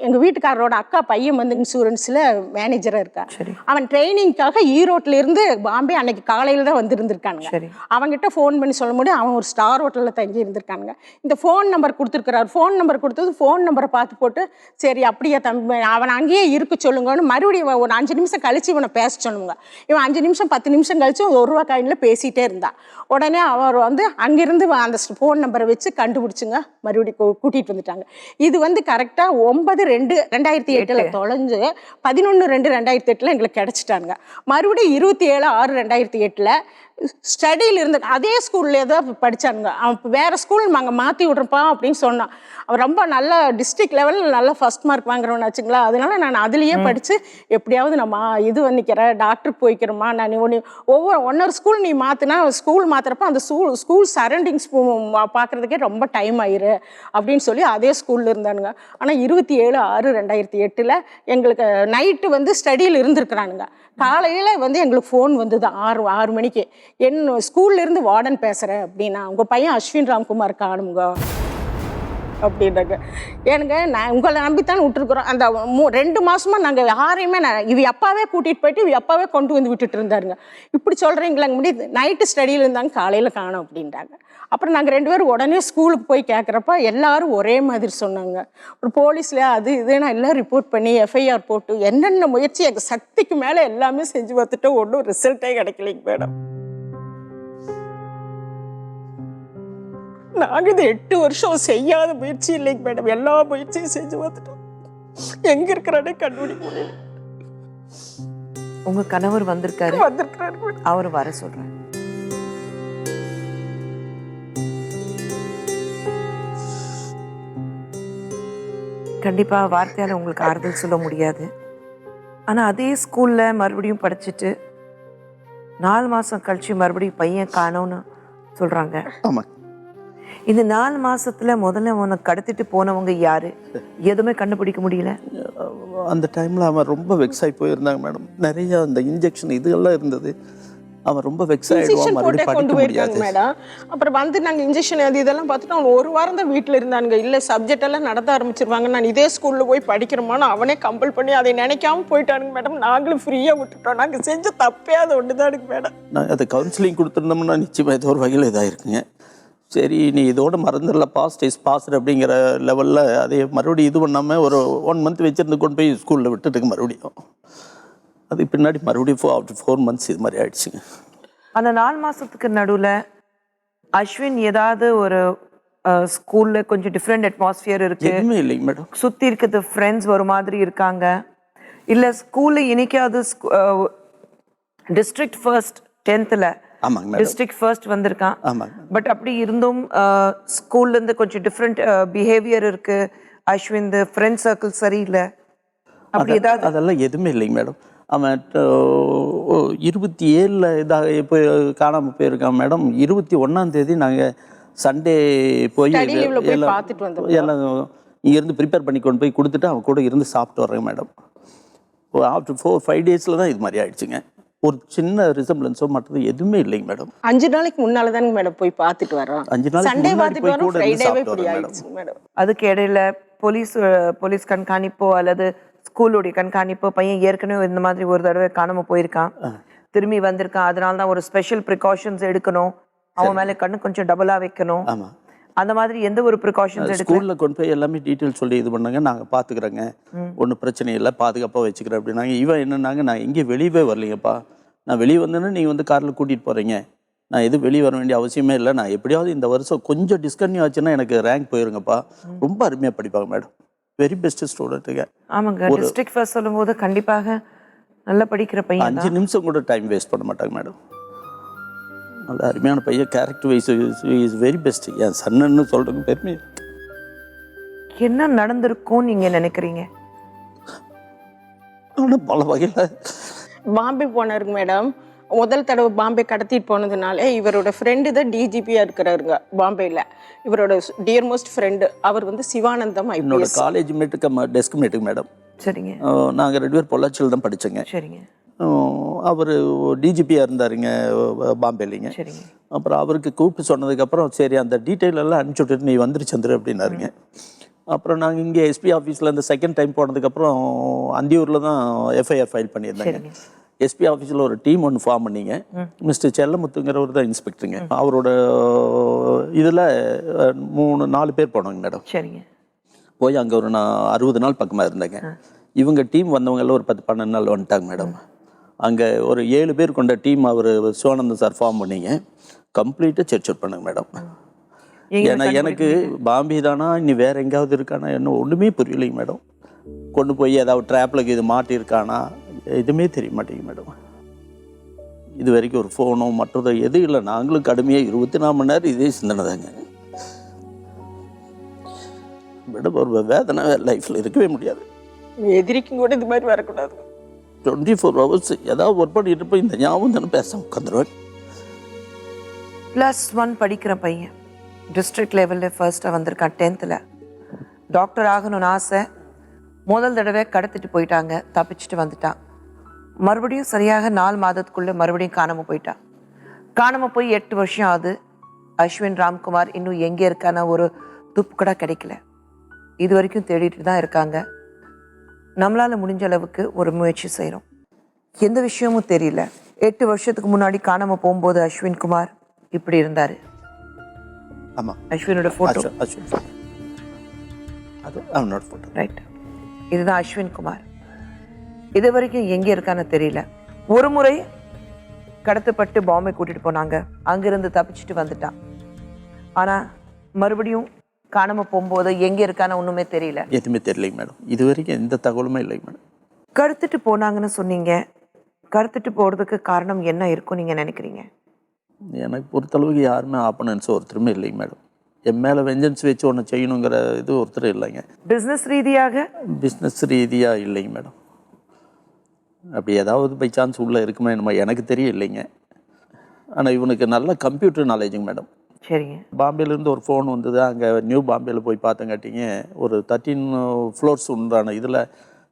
எங்கள் வீட்டுக்காரரோட அக்கா பையன் வந்து இன்சூரன்ஸில் மேனேஜராக இருக்கான். அவன் ட்ரைனிங்காக ஈரோட்டிலேருந்து பாம்பே அன்னைக்கு காலையில் தான் வந்துருந்துருக்கானுங்க. அவங்ககிட்ட ஃபோன் பண்ணி சொல்ல முடியும், அவன் ஒரு ஸ்டார் ஹோட்டலில் தங்கி இருந்திருக்கானுங்க. இந்த ஃபோன் நம்பர் கொடுத்துருக்கிறார். ஃபோன் நம்பர் கொடுத்தது ஃபோன் நம்பரை பார்த்து போட்டு, சரி அப்படியே தம்பி அவன் அங்கேயே இருக்க சொல்லுங்கன்னு மறுபடியும் ஒரு 5 நிமிஷம் கழிச்சு இவனை பேச சொல்லுங்க. இவன் 5 நிமிஷம் 10 நிமிஷம் கழிச்சு 1 ரூபா காயினில் பேசிகிட்டே இருந்தான். உடனே அவர் வந்து அங்கேருந்து அந்த ஃபோன் நம்பரை வச்சு கண்டுபிடிச்சுங்க மறுபடியும் கூட்டிகிட்டு வந்துட்டாங்க. இது வந்து கரெக்டாக 9/2/2008 தொலைஞ்சு 11/2/2008 எங்களுக்கு கிடைச்சிட்டாங்க. மறுபடியும் 27/6/2008 ஸ்டடியில் இருந்து அதே ஸ்கூல்லே தான் படித்தானுங்க. அவன் வேறு ஸ்கூல் நாங்கள் மாற்றி விட்றப்பா அப்படின்னு சொன்னான். அவன் ரொம்ப நல்ல டிஸ்ட்ரிக்ட் லெவலில் நல்ல ஃபஸ்ட் மார்க் வாங்குறவன்னு வச்சுங்களா. அதனால நான் அதுலேயே படித்து எப்படியாவது நம்ம இது பண்ணிக்கிறேன், டாக்டருக்கு போய்க்கிறோமா, நான் ஒவ்வொரு ஸ்கூல் நீ மாற்றினா ஸ்கூல் மாற்றுறப்ப அந்த ஸ்கூல் சரௌண்டிங்ஸ் பார்க்குறதுக்கே ரொம்ப டைம் ஆயிரு அப்படின்னு சொல்லி அதே ஸ்கூலில் இருந்தானுங்க. ஆனால் 27/6/2008 எங்களுக்கு நைட்டு வந்து ஸ்டடியில் இருந்திருக்கிறானுங்க. காலையில் வந்து எங்களுக்கு ஃபோன் வந்தது 6 மணிக்கு, ஸ்கூல்லேருந்து வார்டன் பேசுகிறேன் அப்படின்னா, உங்கள் பையன் அஸ்வின் ராம்குமார் காணுங்க அப்படின்றாங்க. ஏனுங்க நான் உங்களை நம்பித்தான் விட்டுருக்குறோம். அந்த 2 மாதமாக நாங்கள் யாரையுமே இவ அப்பாவே கூட்டிகிட்டு போயிட்டு இவ அப்பாவே கொண்டு வந்து விட்டுட்டு இருந்தாருங்க. இப்படி சொல்கிறீங்களாங்க முடியுது, நைட்டு ஸ்டடியில் இருந்தாங்க, காலையில் காணும் அப்படின்றாங்க. அப்புறம் நாங்கள் 2 பேரும் உடனே ஸ்கூலுக்கு போய் கேட்குறப்ப எல்லாரும் ஒரே மாதிரி சொன்னாங்க. ஒரு போலீஸில் அது இதுன்னு எல்லாம் ரிப்போர்ட் பண்ணி FIR போட்டு என்னென்ன முயற்சி எங்கள் சக்திக்கு மேலே எல்லாமே செஞ்சு பார்த்துட்டு ஒன்றும் ரிசல்ட்டே கிடைக்கலைங்க மேடம். நாங்கள் இது 8 வருஷம் செய்யாத முயற்சி இல்லைங்க மேடம், எல்லா முயற்சியும் செஞ்சு பார்த்துட்டோம், எங்கே இருக்கிறானே கண்டுபிடிக்க முடியல. உங்க கணவர் வந்திருக்காரு, வந்திருக்கிறாரு மேடம். அவர் வர சொல்றேன். கண்டிப்பா வார்த்தையால உங்களுக்கு ஆறுதல் சொல்ல முடியாது. ஆனா அதே ஸ்கூல்ல மறுபடியும் படிச்சுட்டு 4 மாசம் கழிச்சு மறுபடியும் பையன் காணோம்னு சொல்றாங்க. ஆமாம். இந்த 4 மாசத்துல முதல்ல உனக்கு கடத்திட்டு போனவங்க யாரு? எதுவுமே கண்டுபிடிக்க முடியல. அந்த டைமில் அவன் ரொம்ப வெக்ஸ் ஆகி போயிருந்தாங்க மேடம். நிறைய அந்த இன்ஜெக்ஷன் இதெல்லாம் இருந்தது. அவன் ரொம்ப வெக்ஸ் ஆகிடுவான், இன்ஜெக்ஷன் போட்டே மறுபடியும் கொண்டு படிக்க போயிருக்காங்க முடியாது. மேடம். அப்புறம் வந்து நாங்கள் இன்ஜெக்ஷன் அது இதெல்லாம் பார்த்துட்டு அவன் 1 வாரம் தான் வீட்டில் இருந்தானுங்க. இல்லை சப்ஜெக்ட் எல்லாம் நடத்த ஆரம்பிச்சிருவாங்க, நான் இதே ஸ்கூலில் போய் படிக்கிறோமான்னு அவனே கம்பல் பண்ணி அதை நினைக்காம போயிட்டானுங்க மேடம். நாங்களும் ஃப்ரீயாக விட்டுட்டோம். நாங்கள் செஞ்ச தப்பே அது ஒன்று தானுங்க மேடம். நாங்கள் அதை கவுன்சிலிங் கொடுத்துருந்தோம்னா நிச்சயமாக ஏதோ ஒரு வகையில் இதாகிருக்குங்க. சரி நீ இதோட மறந்துடல, பாஸ்ட் இஸ் பாஸ்ட் அப்படிங்கிற லெவலில் அதே மறுபடியும் இது பண்ணாமல் ஒரு 1 மந்த் வச்சுருந்து கொண்டு போய் ஸ்கூலில் விட்டுட்டுக்கு மறுபடியும் அதுக்கு பின்னாடி மறுபடியும் ஆஃப்டர் 4 மந்த்ஸ் இது மாதிரி ஆயிடுச்சுங்க. அந்த 4 மாசத்துக்கு நடுவுல அஸ்வின் ஏதாவது ஒரு ஸ்கூல்ல கொஞ்சம் டிஃப்ரெண்ட் அட்மாஸ்பியர் இருக்கு, எதுவுமே இல்லைங்க மேடம். சுத்தி இருக்கிறது ஃப்ரெண்ட்ஸ் ஒரு மாதிரி இருக்காங்க, இல்ல ஸ்கூல்ல இன்னைக்காவது டிஸ்ட்ரிக்ட் ஃபர்ஸ்ட் 10th ஆமாங்க மேடம். டிஸ்ட்ரிக்ட் ஃபர்ஸ்ட் வந்திருக்கான். ஆமாங்க. பட் அப்படி இருந்தும் ஸ்கூல்ல இருந்து கொஞ்சம் டிஃப்ரெண்ட் பிஹேவியர் இருக்கு, அஸ்வின் ஃப்ரெண்ட் சர்க்கிள் சரியில்லை, அப்படி ஏதாவது? அதெல்லாம் எதுவுமே இல்லைங்க மேடம். அவன் 27 இதாக இப்போ காணாமல் போயிருக்கான் மேடம். 21ஆம் தேதி நாங்கள் சண்டே போய் Study leave ல போய் எல்லாம் பார்த்துட்டு வந்தோம். எல்லாம் இங்கேருந்து ப்ரிப்பேர் பண்ணி கொண்டு போய் கொடுத்துட்டு அவன் கூட இருந்து சாப்பிட்டு வர்றேன் மேடம். ஆஃப்டர் 4-5 டேஸில் தான் இது மாதிரி ஆயிடுச்சுங்க. ஒரு சின்ன ரிசம்பிளன்ஸோ மற்றது எதுவுமே இல்லைங்க மேடம். 5 நாளைக்கு முன்னால தானுங்க மேடம் போய் பார்த்துட்டு வரோம். 5 நாளைக்கு சண்டே முன்னாடி பார்த்துட்டு போய் வரோம், கூட இருந்து ஃப்ரைடேவே சாப்பிட்டு இப்படி வரேன் மேடம். ஆயிடுச்சு மேடம். அதுக்கு இடையில போலீஸ் கண்காணிப்போ அல்லது ஸ்கூலுடைய கண்காணிப்போ, பையன் ஏற்கனவே இந்த மாதிரி ஒரு தடவை காணாம போயிருக்கான், திரும்பி வந்திருக்கான், அதனால தான் ஒரு ஸ்பெஷல் ப்ரிகாஷன்ஸ் எடுக்கணும், அவன் மேல கண்ணு கொஞ்சம் டபுளா வைக்கணும், ஆமாம். அந்த மாதிரி எந்த ஒரு ப்ரிகாஷன்ஸ் எடுக்கல? ஸ்கூலில் கொண்டு போய் எல்லாமே டீட்டெயில் சொல்லி இது பண்ணாங்க, நாங்கள் பார்த்துக்குறோங்க, ஒன்றும் பிரச்சனை இல்லை, பாதுகாப்பாக வச்சுக்கிறேன் அப்படின்னாங்க. இவன் என்னன்னாங்க, நான் எங்கேயும் வெளியவே வரலைங்கப்பா, நான் வெளியே வந்தேன்னா நீங்கள் வந்து காரில் கூட்டிகிட்டு போகிறீங்க, நான் எதுவும் வெளியே வர வேண்டிய அவசியமே இல்லை, நான் எப்படியாவது இந்த வருஷம் கொஞ்சம் டிஸ்கன்யூ ஆச்சுன்னா எனக்கு ரேங்க் போயிருங்கப்பா. ரொம்ப அருமையாக படிப்பாங்க மேடம், வெரி பெஸ்ட் ஸ்டூடெண்ட்டுங்க. ஆமாங்க, டிஸ்ட்ரிக்ட் ஃபர்ஸ்ட் சொல்லும்போது கண்டிப்பாக நல்லா படிக்கிற பையன் 5 நிமிஷம் கூட டைம் வேஸ்ட் பண்ண மாட்டாங்க மேடம். நல்ல அருமையான பையன், character wise is very best. என் சன்னு சொல்கிறதுக்கு பெருமை. என்ன நடந்திருக்கும்னு நீங்க நினைக்கிறீங்க? ஆனால் பல வகையில் பாம்பே போனாருங்க மேடம். முதல் தடவை பாம்பே கடத்திட்டு போனதுனால இவரோட ஃப்ரெண்டு தான் டிஜிபியாக இருக்கிறாருங்க பாம்பேயில். இவரோட டியர்மோஸ்ட் ஃப்ரெண்டு அவர் வந்து சிவானந்தம் என்னோட ஐபிஎஸ். காலேஜ் மேட்டுக்கு டெஸ்க் மேட்டுக்கு மேடம். சரிங்க நாங்கள் 2 பேர் பொள்ளாச்சியில் தான் படித்தோங்க. சரிங்க அவர் டிஜிபியாக இருந்தாருங்க பாம்பேலிங்க. சரிங்க. அப்புறம் அவருக்கு கூப்பிட்டு சொன்னதுக்கப்புறம் சரி அந்த டீட்டெயில் எல்லாம் அனுப்பிச்சி விட்டுட்டு நீ வந்துருச்சந்திரு அப்படின்னாருங்க. அப்புறம் நாங்கள் இங்கே எஸ்பி ஆஃபீஸில் இந்த செகண்ட் டைம் போனதுக்கப்புறம் அந்தியூரில் தான் எஃப்ஐஆர் ஃபைல் பண்ணியிருந்தாங்க. எஸ்பி ஆஃபீஸில் ஒரு டீம் ஒன்று ஃபார்ம் பண்ணிங்க. மிஸ்டர் செல்லமுத்துங்கிறவர் தான் இன்ஸ்பெக்டருங்க. அவரோட இதில் 3-4 பேர் போனோங்க மேடம். சரிங்க. போய் அங்கே ஒரு 60 நாள் பக்கமாக இருந்தேங்க. இவங்க டீம் வந்தவங்கெல்லாம் ஒரு 10-12 நாள் வந்துட்டாங்க மேடம். அங்கே ஒரு 7 பேர் கொண்ட டீம் அவர் சிவானந்தம் சார் ஃபார்ம் பண்ணிங்க. கம்ப்ளீட்டாக செக் அவுட் பண்ணுங்க மேடம். ஏன்னா எனக்கு பாம்பே தானா இனி வேற எங்கேயாவது இருக்கானா என்ன ஒன்றுமே புரியலைங்க மேடம். கொண்டு போய் ஏதாவது ட்ராப்பில் இது மாட்டியிருக்கானா எதுவுமே தெரிய மாட்டேங்க மேடம். இது வரைக்கும் ஒரு ஃபோனோ மற்றதோ எதுவும் இல்லை. நாங்களும் கடுமையாக 24 மணி நேரம் இதே சிந்தனை தாங்க மேடம். ஒரு வேதனை லைஃப்பில் இருக்கவே முடியாது. எதிரிக்கும் கூட இது மாதிரி வரக்கூடாது. 24 hours ஏதாவது ஒர்க் பண்ணிட்டு போய் இந்த ஞாபகம் தானே பேச உட்காந்துருவேன். +1 படிக்கிற பையன் டிஸ்ட்ரிக்ட் லெவலில் ஃபர்ஸ்ட்டாக வந்திருக்கான். 10th டாக்டர் ஆகணும்னு ஆசை. முதல் தடவை கடத்திட்டு போயிட்டாங்க, தப்பிச்சுட்டு வந்துட்டான். மறுபடியும் சரியாக 4 மாதத்துக்குள்ளே மறுபடியும் காணாமல் போயிட்டான். காணாமல் போய் 8 வருஷம் ஆகுது. அஸ்வின் ராம்குமார் இன்னும் எங்கே இருக்கான ஒரு துப்பு கூட கிடைக்கல. இது வரைக்கும் தேடிட்டு தான் இருக்காங்க. நம்மளால் முடிஞ்ச அளவுக்கு ஒரு முயற்சி செய்கிறோம். எந்த விஷயமும் தெரியல. 8 வருஷத்துக்கு முன்னாடி காணாமல் போகும்போது அஸ்வின் குமார் இப்படி இருந்தார். ஆமாம், அஸ்வினோட ஃபோட்டோ அது அவனோட ஃபோட்டோ. ரைட், இதுதான் அஸ்வின் குமார். இது வரைக்கும் எங்கே இருக்கான்னு தெரியல. ஒரு முறை கடத்தப்பட்டு பாம்பே கூட்டிட்டு போனாங்க, அங்கிருந்து தப்பிச்சுட்டு வந்துட்டான். ஆனால் மறுபடியும் காணாமல் போகும்போது எங்கே இருக்கான்னு ஒன்றுமே தெரியல. எதுவுமே தெரியலைங்க மேடம். இது வரைக்கும் எந்த தகவலுமே இல்லைங்க மேடம். கடத்திட்டு போனாங்கன்னு சொன்னீங்க. கடத்திட்டு போறதுக்கு காரணம் என்ன இருக்கும் நீங்க நினைக்கிறீங்க? எனக்கு பொறுத்தளவுக்கு யாருமே ஆப்பனன்ஸ் ஒருத்தருமே இல்லைங்க மேடம். என் மேலே வெஞ்சன்ஸ் வச்சு ஒன்று செய்யணுங்கிற இது ஒருத்தர் இல்லைங்க. பிசினஸ் ரீதியாக? பிஸ்னஸ் ரீதியாக இல்லைங்க மேடம். அப்படி ஏதாவது பை சான்ஸ் உள்ளே இருக்குமே நம்ம எனக்கு தெரிய இல்லைங்க. ஆனால் இவனுக்கு நல்ல கம்ப்யூட்டர் நாலேஜுங்க மேடம். சரிங்க. பாம்பேலேருந்து ஒரு ஃபோன் வந்தது. அங்கே நியூ பாம்பேயில் போய் பார்த்தங்காட்டிங்க ஒரு 13 ஃப்ளோர்ஸ் உண்டான இதில்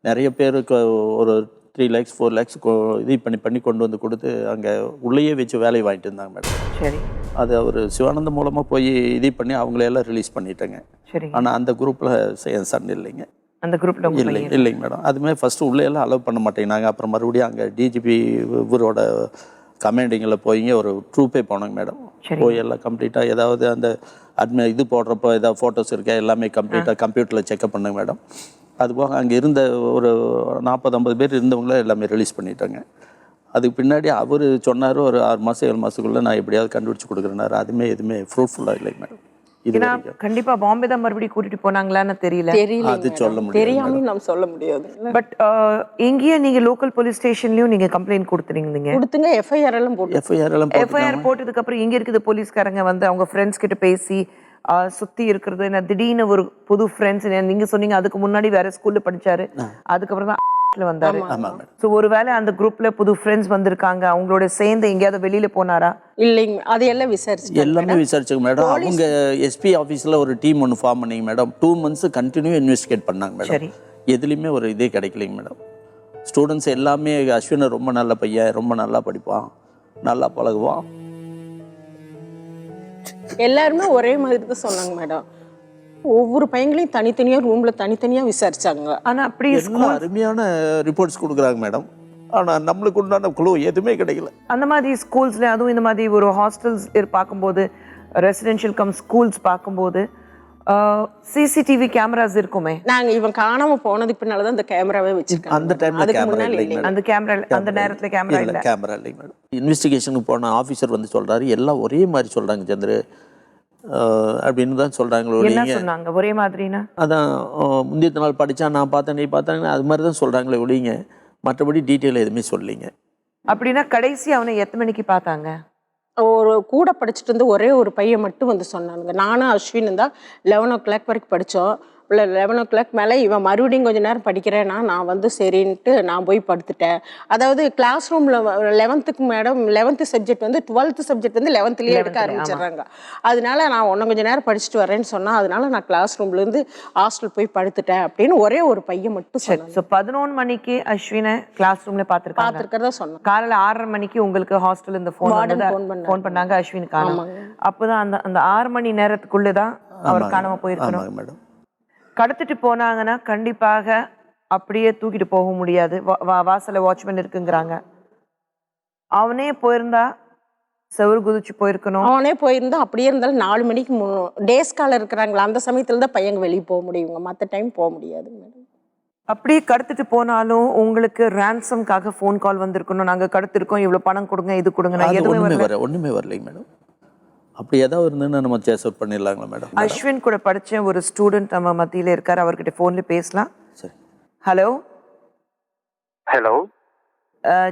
நிறைய பேருக்கு ஒரு 3 lakhs 4 lakhs இது பண்ணி கொண்டு வந்து கொடுத்து அங்கே உள்ளேயே வச்சு வேலையை வாங்கிட்டு இருந்தாங்க மேடம். சரி. அது அவர் சிவானந்தம் மூலமாக போய் இது பண்ணி அவங்களையெல்லாம் ரிலீஸ் பண்ணிட்டேங்க. சரி. ஆனால் அந்த குரூப்பில் என் சன் இல்லைங்க. அந்த குரூப்ல இல்லைங்க மேடம். அதுமே ஃபஸ்ட்டு உள்ளே எல்லாம் அலோவ் பண்ண மாட்டேங்கிறாங்க. அப்புறம் மறுபடியும் அங்கே டிஜிபி இவரோட கமாண்டிங்கில் போய் ஒரு ட்ரூப்பே போனாங்க மேடம். போய் எல்லாம் கம்ப்ளீட்டாக ஏதாவது அந்த இது போடுறப்போ ஏதாவது ஃபோட்டோஸ் இருக்கா எல்லாமே கம்ப்ளீட்டாக கம்ப்யூட்டரில் செக்அப் பண்ணுங்க மேடம். அதுபோக அங்கே இருந்த ஒரு 40-50 பேர் இருந்தவங்கள எல்லாமே ரிலீஸ் பண்ணிட்டாங்க. அதுக்கு பின்னாடி அவர் சொன்னார் ஒரு 6 மாதம் 7 மாதத்துக்குள்ளே நான் எப்படியாவது கண்டுபிடிச்சி கொடுக்குறேன்னாரு. அதுவுமே எதுவுமே ஃப்ரூட்ஃபுல்லாக இல்லைங்க மேடம். ஏன்னா கண்டிப்பா பாம்பே தான் மறுபடியும் கூட்டிட்டு போனாங்களான்னு தெரியல. அது சொல்ல முடியாது. தெரியாம நம்ம சொல்ல முடியாது. பட் எங்கேயே நீங்க லோக்கல் போலீஸ் ஸ்டேஷன்லயும் நீங்க கம்ப்ளைண்ட் கொடுத்துறீங்க? கொடுத்துங்க. எஃப்ஐஆர் எல்லாம் போட்டு எஃப்ஐஆர் போட்டதுக்கு அப்புறம் இங்க இருக்குது போலீஸ்காரங்க வந்து அவங்க ஃப்ரெண்ட்ஸ் கிட்ட பேசி சுத்தி இருக்கிறது என்ன திடீர்னு ஒரு புது ஃப்ரெண்ட்ஸ் நீங்க சொன்னீங்க அதுக்கு முன்னாடி வேற ஸ்கூல்ல படிச்சாரு அதுக்கப்புறம் தான் வந்தாரு. சோ ஒருவேளை அந்த குரூப்ல புது ஃப்ரெண்ட்ஸ் வந்திருக்காங்க அவங்களோட சேர்ந்து எங்கேயாவது வெளியில போனாரா? இல்லைங்க. அதையெல்லாம் விசாரிச்சு எல்லாமே விசாரிச்சுங்க மேடம். அவங்க எஸ்பி ஆஃபீஸில் ஒரு டீம் ஒன்று ஃபார்ம் பண்ணிங்க மேடம். 2 months கண்டினியூ இன்வெஸ்டிகேட் பண்ணாங்க மேடம். எதுலேயுமே ஒரு இதே கிடைக்கலைங்க மேடம். ஸ்டூடெண்ட்ஸ் எல்லாமே அஸ்வினை ரொம்ப நல்ல பையன், ரொம்ப நல்லா படிப்பான், நல்லா பழகுவான், எல்லாருமே ஒரே மாதிரி தான் சொன்னாங்க மேடம். ஒவ்வொரு பையங்களையும் தனித்தனியா ரூம்ல தனித்தனியா விசாரிச்சாங்க. ஆனா அப்படி அருமையான ரிப்போர்ட்ஸ் கொடுக்குறாங்க மேடம். ஆனா நம்மளுக்கு உண்டான குழு எதுவுமே கிடைக்கல. அந்த மாதிரி ஸ்கூல்ஸ்ல அதுவும் இந்த மாதிரி ஒரு ஹாஸ்டல்ஸ் பார்க்கும்போது ரெசிடென்ஷியல் கம் ஸ்கூல்ஸ் பார்க்கும்போது சிசிடிவி கேமராஸ் இருக்குமே. நாங்க இவன் காணாம போனதுக்கு பின்னாலதான் அந்த கேமராவே வச்சிருக்காங்க. அந்த டைம்ல கேமரா இல்லைங்க. அந்த கேமரா அந்த நேரத்துல கேமரா இல்ல. கேமரா இல்லைங்க மேடம். இன்வெஸ்டிகேஷனுக்கு போன ஆஃபீஸர் வந்து சொல்றாரு எல்லாம் ஒரே மாதிரி சொல்றாங்க சந்திர அப்படின்னு தான் சொல்றாங்களோ. என்ன சொன்னாங்க ஒரே மாதிரினா? அதான் முந்திய நாள் படிச்சா நான் பார்த்தேன் நீ பார்த்தாங்க அது மாதிரி தான் சொல்றாங்களே ஒழிங்க மற்றபடி டீட்டெயில் எதுவுமே சொல்லலைங்க. அப்படின்னா கடைசி அவனை எத்தனை மணிக்கு பார்த்தாங்க? ஒரு கூட படிச்சுட்டு இருந்து ஒரே ஒரு பையன் மட்டும் வந்து சொன்னானுங்க. நானும் அஸ்வின் தான் 11 o'clock வரைக்கும் படித்தோம். இல்லை 11 o'clock மேலே இவன் மறுபடியும் கொஞ்சம் நேரம் படிக்கிறேன்னா நான் வந்து சரின்ட்டு நான் போய் படுத்துட்டேன். அதாவது கிளாஸ் ரூமில் 11th மேடம் 11th சப்ஜெக்ட் வந்து 12th சப்ஜெக்ட் வந்து 11thலேயே எடுக்க ஆரம்பிச்சிடுறாங்க. அதனால நான் ஒன்றும் கொஞ்சம் நேரம் படிச்சுட்டு வரேன்னு சொன்னால் அதனால நான் கிளாஸ் ரூம்லேருந்து ஹாஸ்டல் போய் படுத்துட்டேன் அப்படின்னு ஒரே ஒரு பையன் மட்டும் சொன்னேன். ஸோ 11 மணிக்கு அஸ்வினை கிளாஸ் ரூமில் பார்த்துருக்கிறதா சொன்னேன். காலையில் 6:30 மணிக்கு உங்களுக்கு ஹாஸ்டல் இந்த ஃபோன் பண்ணாங்க அஸ்வினுக்கான. அப்போதான் அந்த 6 மணி நேரத்துக்குள்ளே தான் அவர் காணாமல் போயிருக்கணும் மேடம். கடத்திட்டு போனாங்கன்னா கண்டிப்பாக அப்படியே தூக்கிட்டு போக முடியாது. வாசல்ல வாட்ச்மேன் இருக்குங்கிறாங்க. அவனே போயிருந்தா செவரு குதிச்சு போயிருக்கணும். அவனே போயிருந்தா அப்படியே இருந்தாலும் 4 மணிக்கு டே ஸ்காலர் இருக்கிறாங்களா அந்த சமயத்துல தான் பையங்க வெளியே போக முடியுங்க. மற்ற டைம் போக முடியாது மேடம். அப்படியே கடத்திட்டு போனாலும் உங்களுக்கு ரான்சம்காக ஃபோன் கால் வந்திருக்கணும். நாங்க கடத்திருக்கோம் இவ்வளவு பணம் கொடுங்க இது கொடுங்க. ஒண்ணுமே வரலைங்க மேடம். அப்படி ஏதாவது இருந்ததுன்னா நம்ம சேஸ் அவுட் பண்ணிடலாங்களா மேடம்? அஸ்வின் கூட படிச்ச ஒரு ஸ்டூடெண்ட் நம்ம மத்தியில இருக்காரு. அவர்கிட்ட ஃபோன்ல பேசலாம். சரி. Hello. Hello.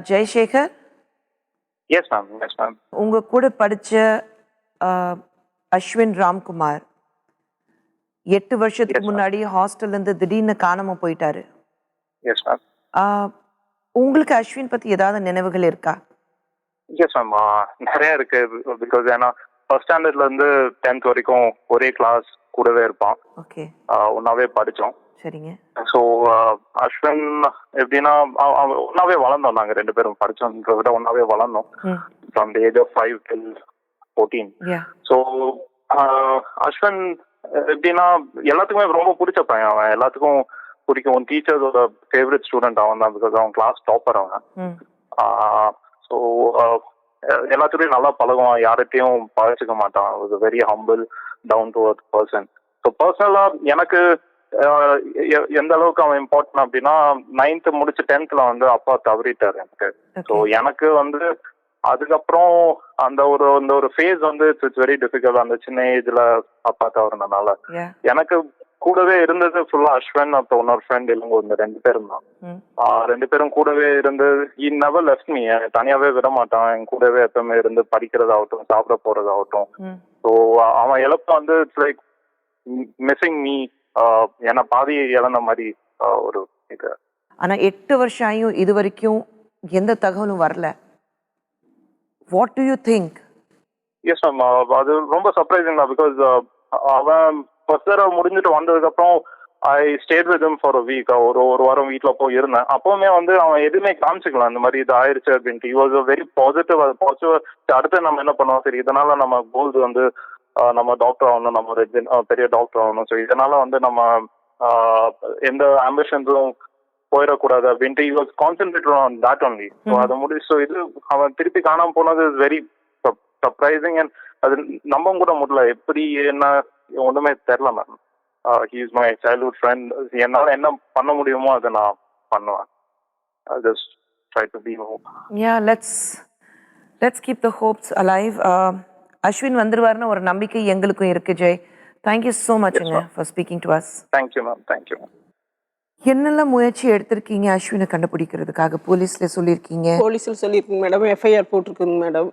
Jaisekar. Yes ma'am. Yes ma'am. உங்க கூட படிச்ச அஸ்வின் ராம்குமார் 8 வருஷத்துக்கு முன்னாடி ஹாஸ்டல்ல இருந்து திடீர்னு காணாம போயிட்டாரு. Yes ma'am. உங்களுக்கு அஸ்வின் பத்தி ஏதாவது நினைவுகள் இருக்கா? Yes ma'am. நிறைய இருக்கு. பிகாஸ் ஏன்னா ஃபர்ஸ்ட் ஸ்டாண்டர்ட்ல இருந்து 10th வரைக்கும் ஒரே கிளாஸ் கூடவே இருப்பான். ஓகே. ஒன்னாவே படிச்சோம். சரிங்க. ஸோ அஸ்வின் எப்படின்னா ஒன்னாவே வளர்ந்தோம். நாங்க 2 பேரும் படிச்சோன்றத விட ஒன்னாவே வளர்ந்தோம். From the age of 5 till 14. So Ashwin எப்படின்னா எல்லாத்துக்குமே ரொம்ப பிடிச்ச பையன். அவன் எல்லாத்துக்கும் பிடிக்கும். டீச்சர்ஸோட ஃபேவரட் ஸ்டூடெண்ட் அவன் தான். பிகாஸ் அவன் கிளாஸ் டாப்பர் அவன். ஸோ எல்லாத்துலையும் நல்லா பழகுவான். யார்கிட்டையும் பழச்சிக்க மாட்டான். ஒரு very humble down to earth person. So பர்சனலா எனக்கு எந்த அளவுக்கு அவன் இம்பார்ட்டன் அப்படின்னா 9th முடிச்சு 10th வந்து அப்பா தவறிட்டாரு எனக்கு. ஸோ எனக்கு வந்து அதுக்கப்புறம் அந்த ஒரு ஃபேஸ் வந்து இட்ஸ் வெரி டிஃபிகல்ட். அந்த சின்ன ஏஜ்ல அப்பா தவறுனதுனால எனக்கு கூடவே இருந்தது ஃபுல்லா அஸ்வன் அப்புறம் இன்னொரு ஃப்ரெண்ட் இல்லைங்க இந்த 2 பேரும் தான். 2 பேரும் கூடவே இருந்து he never left me. தனியாவே விட மாட்டான், என் கூடவே எப்பவுமே இருந்து படிக்கிறதாகட்டும் சாப்பிட போறதாகட்டும். ஸோ அவன் இழப்பு வந்து இட்ஸ் லைக் மிஸ்ஸிங் மீ. ஏன்னா பாதி இழந்த மாதிரி ஒரு இது. ஆனா 8 வருஷம் ஆயும் இது வரைக்கும் எந்த தகவலும் வரல. What to you think? Yes ma'am, அது ரொம்ப சர்ப்ரைசிங் தான். பிகாஸ் அவன் ஃபர்ஸ்ட் தடவை முடிஞ்சிட்டு வந்ததுக்கப்புறம் I stayed with him for a week. ஒரு வாரம் வீட்டில் போய் இருந்தேன். அப்போவுமே வந்து அவன் எதுவுமே காமிச்சிக்கலாம் இந்த மாதிரி இது ஆயிடுச்சு அப்படின்ட்டு. he was a very positive. அடுத்து நம்ம என்ன பண்ணுவோம், சரி இதனால நம்ம கோல்ஸ் வந்து நம்ம டாக்டர் ஆகணும், நம்ம பெரிய டாக்டர் ஆகணும், ஸோ இதனால வந்து நம்ம எந்த ஆம்பிஷன்ஸும் போயிடக்கூடாது அப்படின்ட்டு he was concentrated on that only. So அதை முடிச்சு ஸோ இது அவன் திருப்பி காணாமல் போனது இஸ் வெரி சர்ப்ரைசிங். அண்ட் அது நம்ப கூட முடியல, எப்படி என்ன ஒன்றுமே தெரில ma'am. he is my childhood friend. என்னால் என்ன பண்ண முடியுமோ அதை நான் பண்ணுவேன். I just try to be hope. Yeah, let's keep the hopes alive. Ashwin வந்துருவாருன்னு ஒரு நம்பிக்கை எங்களுக்கும் இருக்கு. ஜெய், தேங்க்யூ ஸோ மச்ங்க for speaking to us. Thank you ma'am, thank you ma'am. என்னெல்லாம் முயற்சி எடுத்திருக்கீங்க அஸ்வினை கண்டுபிடிக்கிறதுக்காக? போலீஸ்ல சொல்லியிருக்கீங்க? போலீஸில் சொல்லியிருக்குங்க மேடம், எஃப்ஐஆர் போட்டிருக்குங்க மேடம்.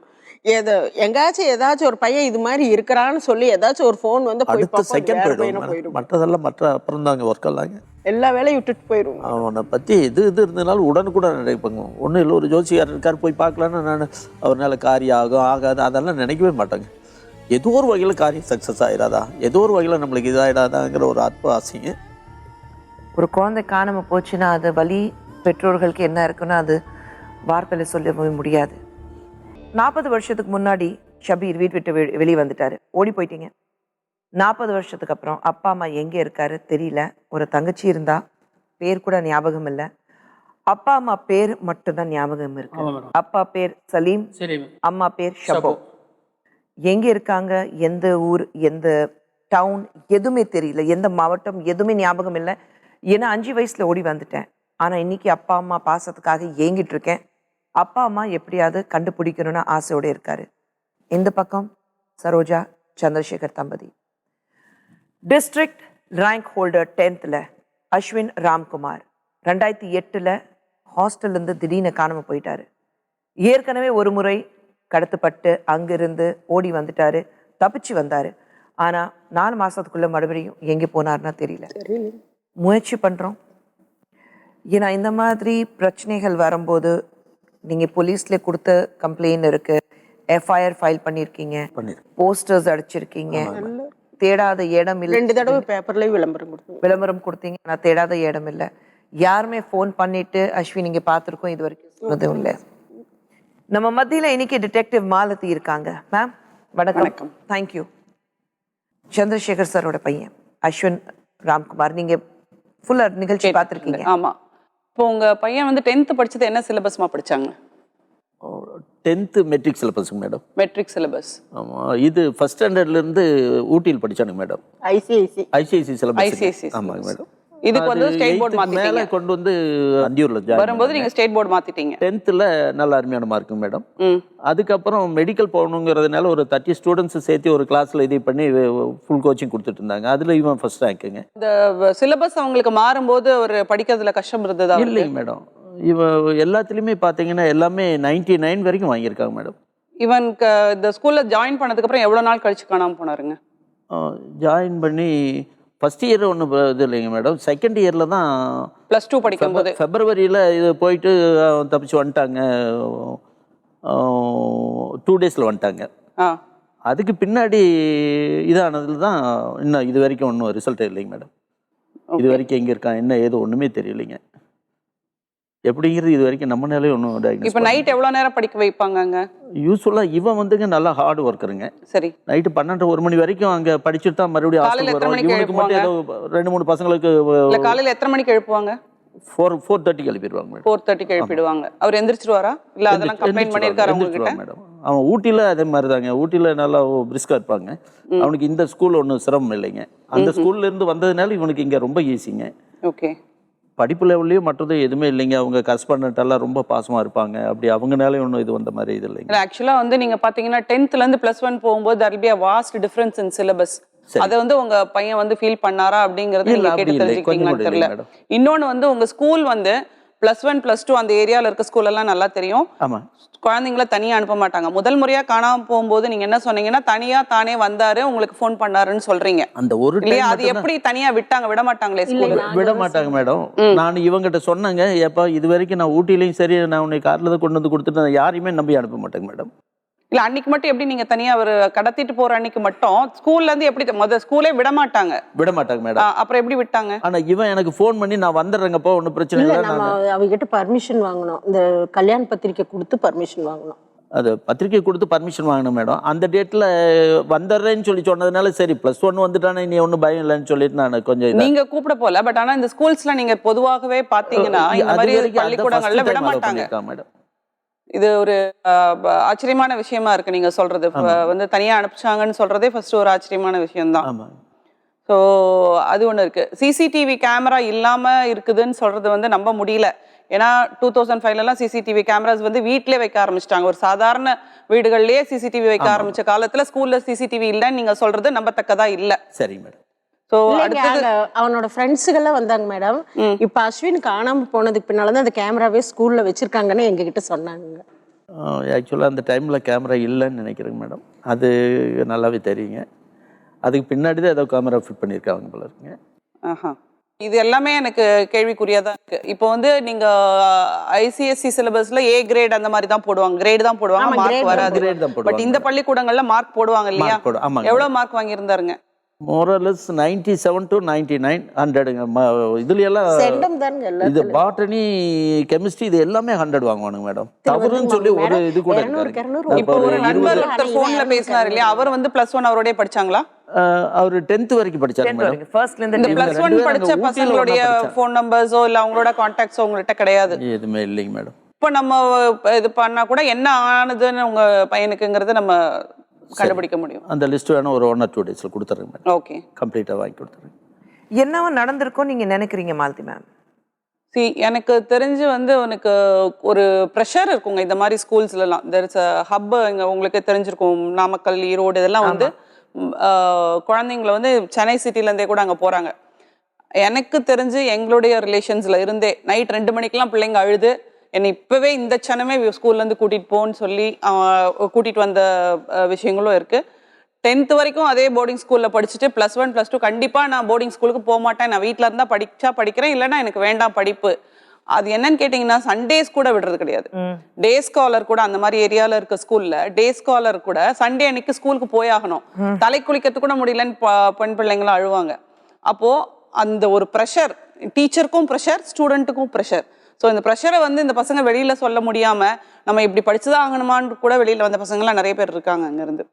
ஏதாச்சும் ஒரு பையன் இது மாதிரி இருக்கிறான்னு சொல்லி ஏதாச்சும் ஒரு ஃபோன் வந்து போய் அடுத்த செகண்ட் போயிடும். மற்றதெல்லாம் அப்புறம் தாங்க ஒர்க் எல்லாங்க. எல்லா வேலையும் விட்டுட்டு போயிடும். அவனை பற்றி இது இருந்ததுனாலும் உடனுக்குடன் நினைப்பாங்க. ஒன்றும் இல்லை, ஒரு ஜோசியார் இருக்கார் போய் பார்க்கலான்னு நான் அவர்னால காரியம் ஆகும் ஆகாது அதெல்லாம் நினைக்கவே மாட்டாங்க. ஏதோ ஒரு வகையில் காரியம் சக்ஸஸ் ஆகிடாதா, ஏதோ ஒரு வகையில் நம்மளுக்கு இதாகிடாதாங்கிற ஒரு அற்ப ஆசைங்க. ஒரு குழந்தை காணாமல் போச்சுன்னா அது வலி பெற்றோர்களுக்கு என்ன இருக்குன்னா அது வார்த்தையில் சொல்லவே முடியாது. 40 வருஷத்துக்கு முன்னாடி ஷபீர் வீட்டு விட்டு வெளியே வந்துட்டாரு, ஓடி போயிட்டீங்க. 40 வருஷத்துக்கு அப்புறம் அப்பா அம்மா எங்கே இருக்காரு தெரியல. ஒரு தங்கச்சி இருந்தா, பேர் கூட ஞாபகம் இல்லை. அப்பா அம்மா பேர் மட்டும்தான் ஞாபகம் இருக்கு. அப்பா பேர் சலீம், அம்மா பேர் ஷபோ. எங்கே இருக்காங்க, எந்த ஊர், எந்த டவுன் எதுவுமே தெரியல, எந்த மாவட்டம் எதுவுமே ஞாபகம் இல்லை. ஏன்னா 5 வயசுல ஓடி வந்துட்டேன். ஆனால் இன்னைக்கு அப்பா அம்மா பாசத்துக்காக ஏங்கிட்டு இருக்கேன். அப்பா அம்மா எப்படியாவது கண்டுபிடிக்கணும்னு ஆசையோடு இருக்காரு. இந்த பக்கம் சரோஜா சந்திரசேகர் தம்பதி. District rank holder 10th Ashwin Ramkumar 2008 ஹாஸ்டல்லேருந்து திடீர்னு காணாமல் போயிட்டாரு. ஏற்கனவே ஒரு முறை கடத்தப்பட்டு அங்கிருந்து ஓடி வந்துட்டாரு, தப்பிச்சு வந்தாரு. ஆனால் 4 மாதத்துக்குள்ளே மறுபடியும் எங்கே போனார்னா தெரியல. முயற்சி பண்ணுறோம். ஏன்னா இந்த மாதிரி பிரச்சனைகள் வரும்போது நீங்கள் போலீஸில் கொடுத்த கம்ப்ளைண்ட் இருக்கு, எஃப்ஐஆர் ஃபைல் பண்ணியிருக்கீங்க, போஸ்டர்ஸ் அடிச்சிருக்கீங்க, தேடாத இடம் இல்லை. 2 தடவை பேப்பர்லேயும் விளம்பரம் கொடுத்தீங்க. நான் தேடாத இடம் இல்லை. யாருமே ஃபோன் பண்ணிட்டு அஸ்வின் இங்கே பார்த்துருக்கோம் இது வரைக்கும் சொன்னதும் இல்லை. நம்ம மத்தியில் இன்னைக்கு டிடெக்டிவ் மாலதி இருக்காங்க. மேம் வணக்கம். தேங்க்யூ. சந்திரசேகர் சாரோட பையன் அஸ்வின் ராம்குமார், நீங்க ஃபுல்லா நிகழ்ச்சி பார்த்துருக்கீங்க. ஆமா. இப்போ உங்க பையன் வந்து 10th படிச்சது என்ன சிலபஸ்மா படிச்சாங்க? 10th matric syllabus madam. Matric syllabus. ஆமா, இது ஃபர்ஸ்ட் ஸ்டாண்டர்ட்ல இருந்து ஊட்டியில் படிச்சானுங்க மேடம். ஐசிஐசி சிலபஸ். ஆமாங்க மேடம். இதுக்கு வந்து ஸ்டேட் போர்டு மாத்திட்டீங்க. மேல கொண்டு வந்து அந்தியூர்ல ஜாயின் வரும்போது நீங்க ஸ்டேட் போர்டு மாத்திட்டீங்க. 10thல நல்ல அருமையான மார்க் மேடம். அதுக்கப்புறம் மெடிக்கல் போகணுங்கிறதுனால ஒரு 30 ஸ்டூடெண்ட்ஸ் சேர்த்து ஒரு கிளாஸ்ல இது பண்ணி ஃபுல் கோச்சிங் கொடுத்துட்டு இருந்தாங்க. அதுல இவன் ஃபர்ஸ்ட் ரேங்க்குங்க. இந்த சிலபஸ் அவங்களுக்கு மாறும்போது ஒரு படிக்கிறதுல கஷ்டம் இருந்ததா? இல்லைங்க மேடம், இவன் எல்லாத்துலயுமே பாத்தீங்கன்னா எல்லாமே 99 வரைக்கும் வாங்கியிருக்காங்க மேடம். இவன் இந்த ஸ்கூல்ல ஜாயின் பண்ணதுக்கு அப்புறம் எவ்வளவு நாள் கழிச்சு காணாம போனாருங்க? ஜாயின் பண்ணி ஃபர்ஸ்ட் இயர் ஒன்றும் இது இல்லைங்க மேடம். செகண்ட் இயரில் தான் +2 படிக்கும்போது ஃபெப்ரவரியில் இது போயிட்டு தப்பிச்சு வந்துட்டாங்க. 2 டேஸில் வந்துட்டாங்க. அதுக்கு பின்னாடி இதானதில் தான் இன்னும் இது வரைக்கும் ஒன்றும் ரிசல்ட் இல்லைங்க மேடம். இது வரைக்கும் எங்கே இருக்கான் என்ன ஏதோ ஒன்றுமே தெரியலைங்க. எப்படிங்கிறது இது வரைக்கும் நம்மளாலே ஒன்றும் டயக்னோஸ். இப்போ நைட் எவ்வளோ நேரம் படிக்க வைப்பாங்க? யூஸ்வலாக இவன் வந்துங்க நல்லா ஹார்ட் ஒர்க்கருங்க. சரி. நைட்டு 12 1 மணி வரைக்கும் அங்கே படிச்சுட்டு தான் மறுபடியும் ஹாஸ்டல் வருவாங்க. இவனுக்கு மட்டும் ஏதோ 2-3 பசங்களுக்கு. காலையில் எத்தனை மணிக்கு எழுப்புவாங்க? 4:30 எழுப்பிடுவாங்க. 4:30 எழுப்பிடுவாங்க. அவர் எந்திரிச்சிருவாரா? இல்லை அதெல்லாம் கம்ப்ளைண்ட் பண்ணியிருக்காரு உங்ககிட்ட? மேடம் அவன் ஊட்டியில் அதே மாதிரி தாங்க. ஊட்டியில் நல்லா பிரிஸ்காக இருப்பாங்க. அவனுக்கு இந்த ஸ்கூல் ஒன்றும் சிரமம் இல்லைங்க. அந்த ஸ்கூல்ல இருந்து வந்ததுனால இவனுக்கு இங்கே ரொம்ப ஈஸிங்க. ஓகே. படிப்பு லெவல்லையும் மற்றது எதுவுமே இல்லைங்க. அவங்க கரஸ்பாண்டன்ட் எல்லாம் ரொம்ப பாசமாக இருப்பாங்க. அப்படி அவங்கனாலே ஒன்றும் இது வந்த மாதிரி இது இல்லைங்க. ஆக்சுவலாக வந்து நீங்கள் பார்த்தீங்கன்னா 10thலேருந்து +1 போகும்போது there will be a vast difference in syllabus. அதை வந்து உங்க பையன் வந்து ஃபீல் பண்ணாரா அப்படிங்கறது இல்ல, நீங்க அப்படி கேட்டு இல்லை. தெரிஞ்சுக்கிட்டீங்களான்னு கொஞ்சம் கூட தெரியல. இல்லை, madam. இன்னொன்னு வந்து உங்க ஸ்கூல் வந்து +1 +2 அந்த ஏரியால இருக்க ஸ்கூல் எல்லாம் நல்லா தெரியும். ஆமா குழந்தைங்கள தனியா அனுப்ப மாட்டாங்க. முதல் முறையா காணாம போகும்போது நீங்க என்ன சொன்னீங்கன்னா தனியா தானே வந்தாரு உங்களுக்கு ஃபோன் பண்ணாருன்னு சொல்றீங்க அந்த ஒரு இல்லையா? டைம் அது எப்படி தனியா விட்டாங்க? விட மாட்டாங்களே ஸ்கூல்ல? விட மாட்டாங்க மேடம். நான் இவங்கிட்ட சொன்னேங்க, ஏப்பா இது வரைக்கும் நான் ஊட்டிலையும் சரி, நான் உன்னை கார்ல தான் கொண்டு வந்து கொடுத்துட்டு நான் யாரையுமே நம்பி அனுப்ப மாட்டேங்க மேடம். இல்ல அன்னைக்கு மட்டும் எப்படி நீங்க தனியா அவர் கடத்திட்டு போற அன்னைக்கு மட்டும் ஸ்கூல்ல இருந்து எப்படி முதல் ஸ்கூலே விட மாட்டாங்க மேடம். அப்புறம் எப்படி விட்டாங்க? ஆனா இவன் எனக்கு ஃபோன் பண்ணி நான் வந்துடுறேங்கப்பா, ஒன்றும் பிரச்சனை இல்ல இல்லை. நம்ம அவகிட்ட பர்மிஷன் வாங்கணும், இந்த கல்யாண பத்திரிக்கை கொடுத்து பர்மிஷன் வாங்கணும். அது பத்திரிக்கை கொடுத்து பர்மிஷன் வாங்கணும் மேடம். அந்த டேட்டில் வந்துடுறேன்னு சொன்னதுனால சரி +1 வந்துட்டானே நீ ஒன்றும் பயம் இல்லைன்னு சொல்லிட்டு நான் கொஞ்சம் நீங்க கூப்பிட போல. பட் ஆனா இந்த ஸ்கூல்ஸ்ல நீங்க பொதுவாகவே பாத்தீங்கன்னா இந்த மாதிரி பள்ளிக்கூடங்கள்ல விட மாட்டாங்க மேடம். இது ஒரு ஆச்சரியமான விஷயமா இருக்கு நீங்க சொல்றது. வந்து தனியா அனுப்பிச்சாங்கன்னு சொல்றதே ஃபர்ஸ்ட் ஒரு ஆச்சரியமான விஷயம் தான். ஆமா. ஸோ அது ஒன்று இருக்கு. சிசிடிவி கேமரா இல்லாம இருக்குதுன்னு சொல்றது வந்து நம்ப முடியல. ஏன்னா 2005லலாம் சிசிடிவி கேமராஸ் வந்து வீட்டிலே வைக்க ஆரம்பிச்சிட்டாங்க. ஒரு சாதாரண வீடுகள்லயே சிசிடிவி வைக்க ஆரம்பிச்ச காலத்துல ஸ்கூல்ல சிசிடிவி இல்லைன்னு நீங்க சொல்றது நம்பத்தக்கதா இல்ல. சரி மேடம். ஸோ இல்லைங்க, அவனோட ஃப்ரெண்ட்ஸுகெல்லாம் வந்தாங்க மேடம். இப்ப அஸ்வின் காணாம போனதுக்கு பின்னாலதான் அந்த கேமராவே ஸ்கூல்ல வச்சிருக்காங்கன்னு எங்ககிட்ட சொன்னாங்க. ஆக்சுவலாக அந்த டைமில் கேமரா இல்லைன்னு நினைக்கிறேங்க மேடம். அது நல்லாவே தெரியுங்க. அதுக்கு பின்னாடி தான் ஏதோ கேமரா ஃபிட் பண்ணியிருக்காங்க போல இருக்குங்க. இது எல்லாமே எனக்கு கேள்விக்குறியாதான் இருக்கு. இப்போ வந்து நீங்க ஐசிஎஸ்சி சிலபஸ்ல A கிரேட் அந்த மாதிரி தான் போடுவாங்க, கிரேட் தான் போடுவாங்க, மார்க் வராது. பட் இந்த பள்ளிக்கூடங்கள்ல மார்க் போடுவாங்க இல்லையா? எவ்வளவு மார்க் வாங்கி இருந்தாருங்க? மோரலஸ் 97 to 99, 100ங்க. இதுல எல்லாம் இது பாட்டனி, கெமிஸ்ட்ரி இது எல்லாமே 100 வாங்குவானுங்க மேடம். தவறுன்னு சொல்லி ஒரு இது கூட இருக்காரு. இப்போ ஒரு நண்பர் ஒருத்தர் போன்ல பேசினார் இல்லையா, அவர் வந்து +1 அவரோடய படிச்சாங்களா? அவர் 10th வரைக்கும் படிச்சாரு மேடம். இந்த +1 படிச்ச பசங்களுடைய ஃபோன் நம்பர்ஸோ இல்ல அவங்களோட கான்டாக்ட்ஸோ உங்கள்கிட்ட கிடையாது? எதுவுமே இல்லைங்க மேடம். இப்போ நம்ம இது பண்ணா கூட என்ன ஆனதுன்னு உங்க பையனுக்குங்கிறத நம்ம கண்டுபிடிக்க முடியும். அந்த லிஸ்ட் வேணும் ஒரு 1 or 2 daysல கொடுத்துறேங்க மேடம். ஓகே, கம்ப்ளீட்டா வாங்கி கொடுத்துறேன். என்னவா நடந்திருக்கும் நீங்க நினைக்கிறீங்க மாலதி மேம்? எனக்கு தெரிஞ்சு வந்து உனக்கு ஒரு ப்ரெஷர் இருக்குங்க இந்த மாதிரி ஸ்கூல்ஸ்லாம். There is a hub. இங்கே உங்களுக்கு தெரிஞ்சிருக்கும், நாமக்கல், ஈரோடு இதெல்லாம் வந்து குழந்தைங்களை வந்து சென்னை சிட்டிலேருந்தே கூட அங்கே போகிறாங்க. எனக்கு தெரிஞ்சு எங்களுடைய ரிலேஷன்ஸில் இருந்தே நைட் 2 மணிக்கெலாம் பிள்ளைங்க அழுது என்னை இப்போவே இந்த சனமே ஸ்கூல்லேருந்து கூட்டிகிட்டு போன்னு சொல்லி கூட்டிகிட்டு வந்த விஷயங்களும் இருக்குது. 10th வரைக்கும் அதே போர்டிங் ஸ்கூலில் படிச்சுட்டு +1 +2 கண்டிப்பாக நான் போர்டிங் ஸ்கூலுக்கு போக மாட்டேன், நான் வீட்டில் இருந்தால் படிக்கிறேன், இல்லைன்னா எனக்கு வேண்டாம் படிப்பு. அது என்னன்னு கேட்டிங்கன்னா சண்டேஸ் கூட விடுறது கிடையாது. டே ஸ்காலர் கூட அந்த மாதிரி ஏரியாவில் இருக்க ஸ்கூலில் டே ஸ்காலர் கூட சண்டே அன்னைக்கு ஸ்கூலுக்கு போயாகணும். தலை குளிக்கிறது கூட முடியலன்னு பெண் பிள்ளைங்களும் அழுவாங்க. அப்போது அந்த ஒரு ப்ரெஷர், டீச்சருக்கும் ப்ரெஷர், ஸ்டூடெண்ட்டுக்கும் ப்ரெஷர். ஸோ இந்த ப்ரெஷரை வந்து இந்த பசங்க வெளியில் சொல்ல முடியாமல் நம்ம இப்படி படிச்சுதான் ஆகணுமான்னு கூட வெளியில் வந்த பசங்களாம் நிறைய பேர் இருக்காங்க. அங்கேருந்து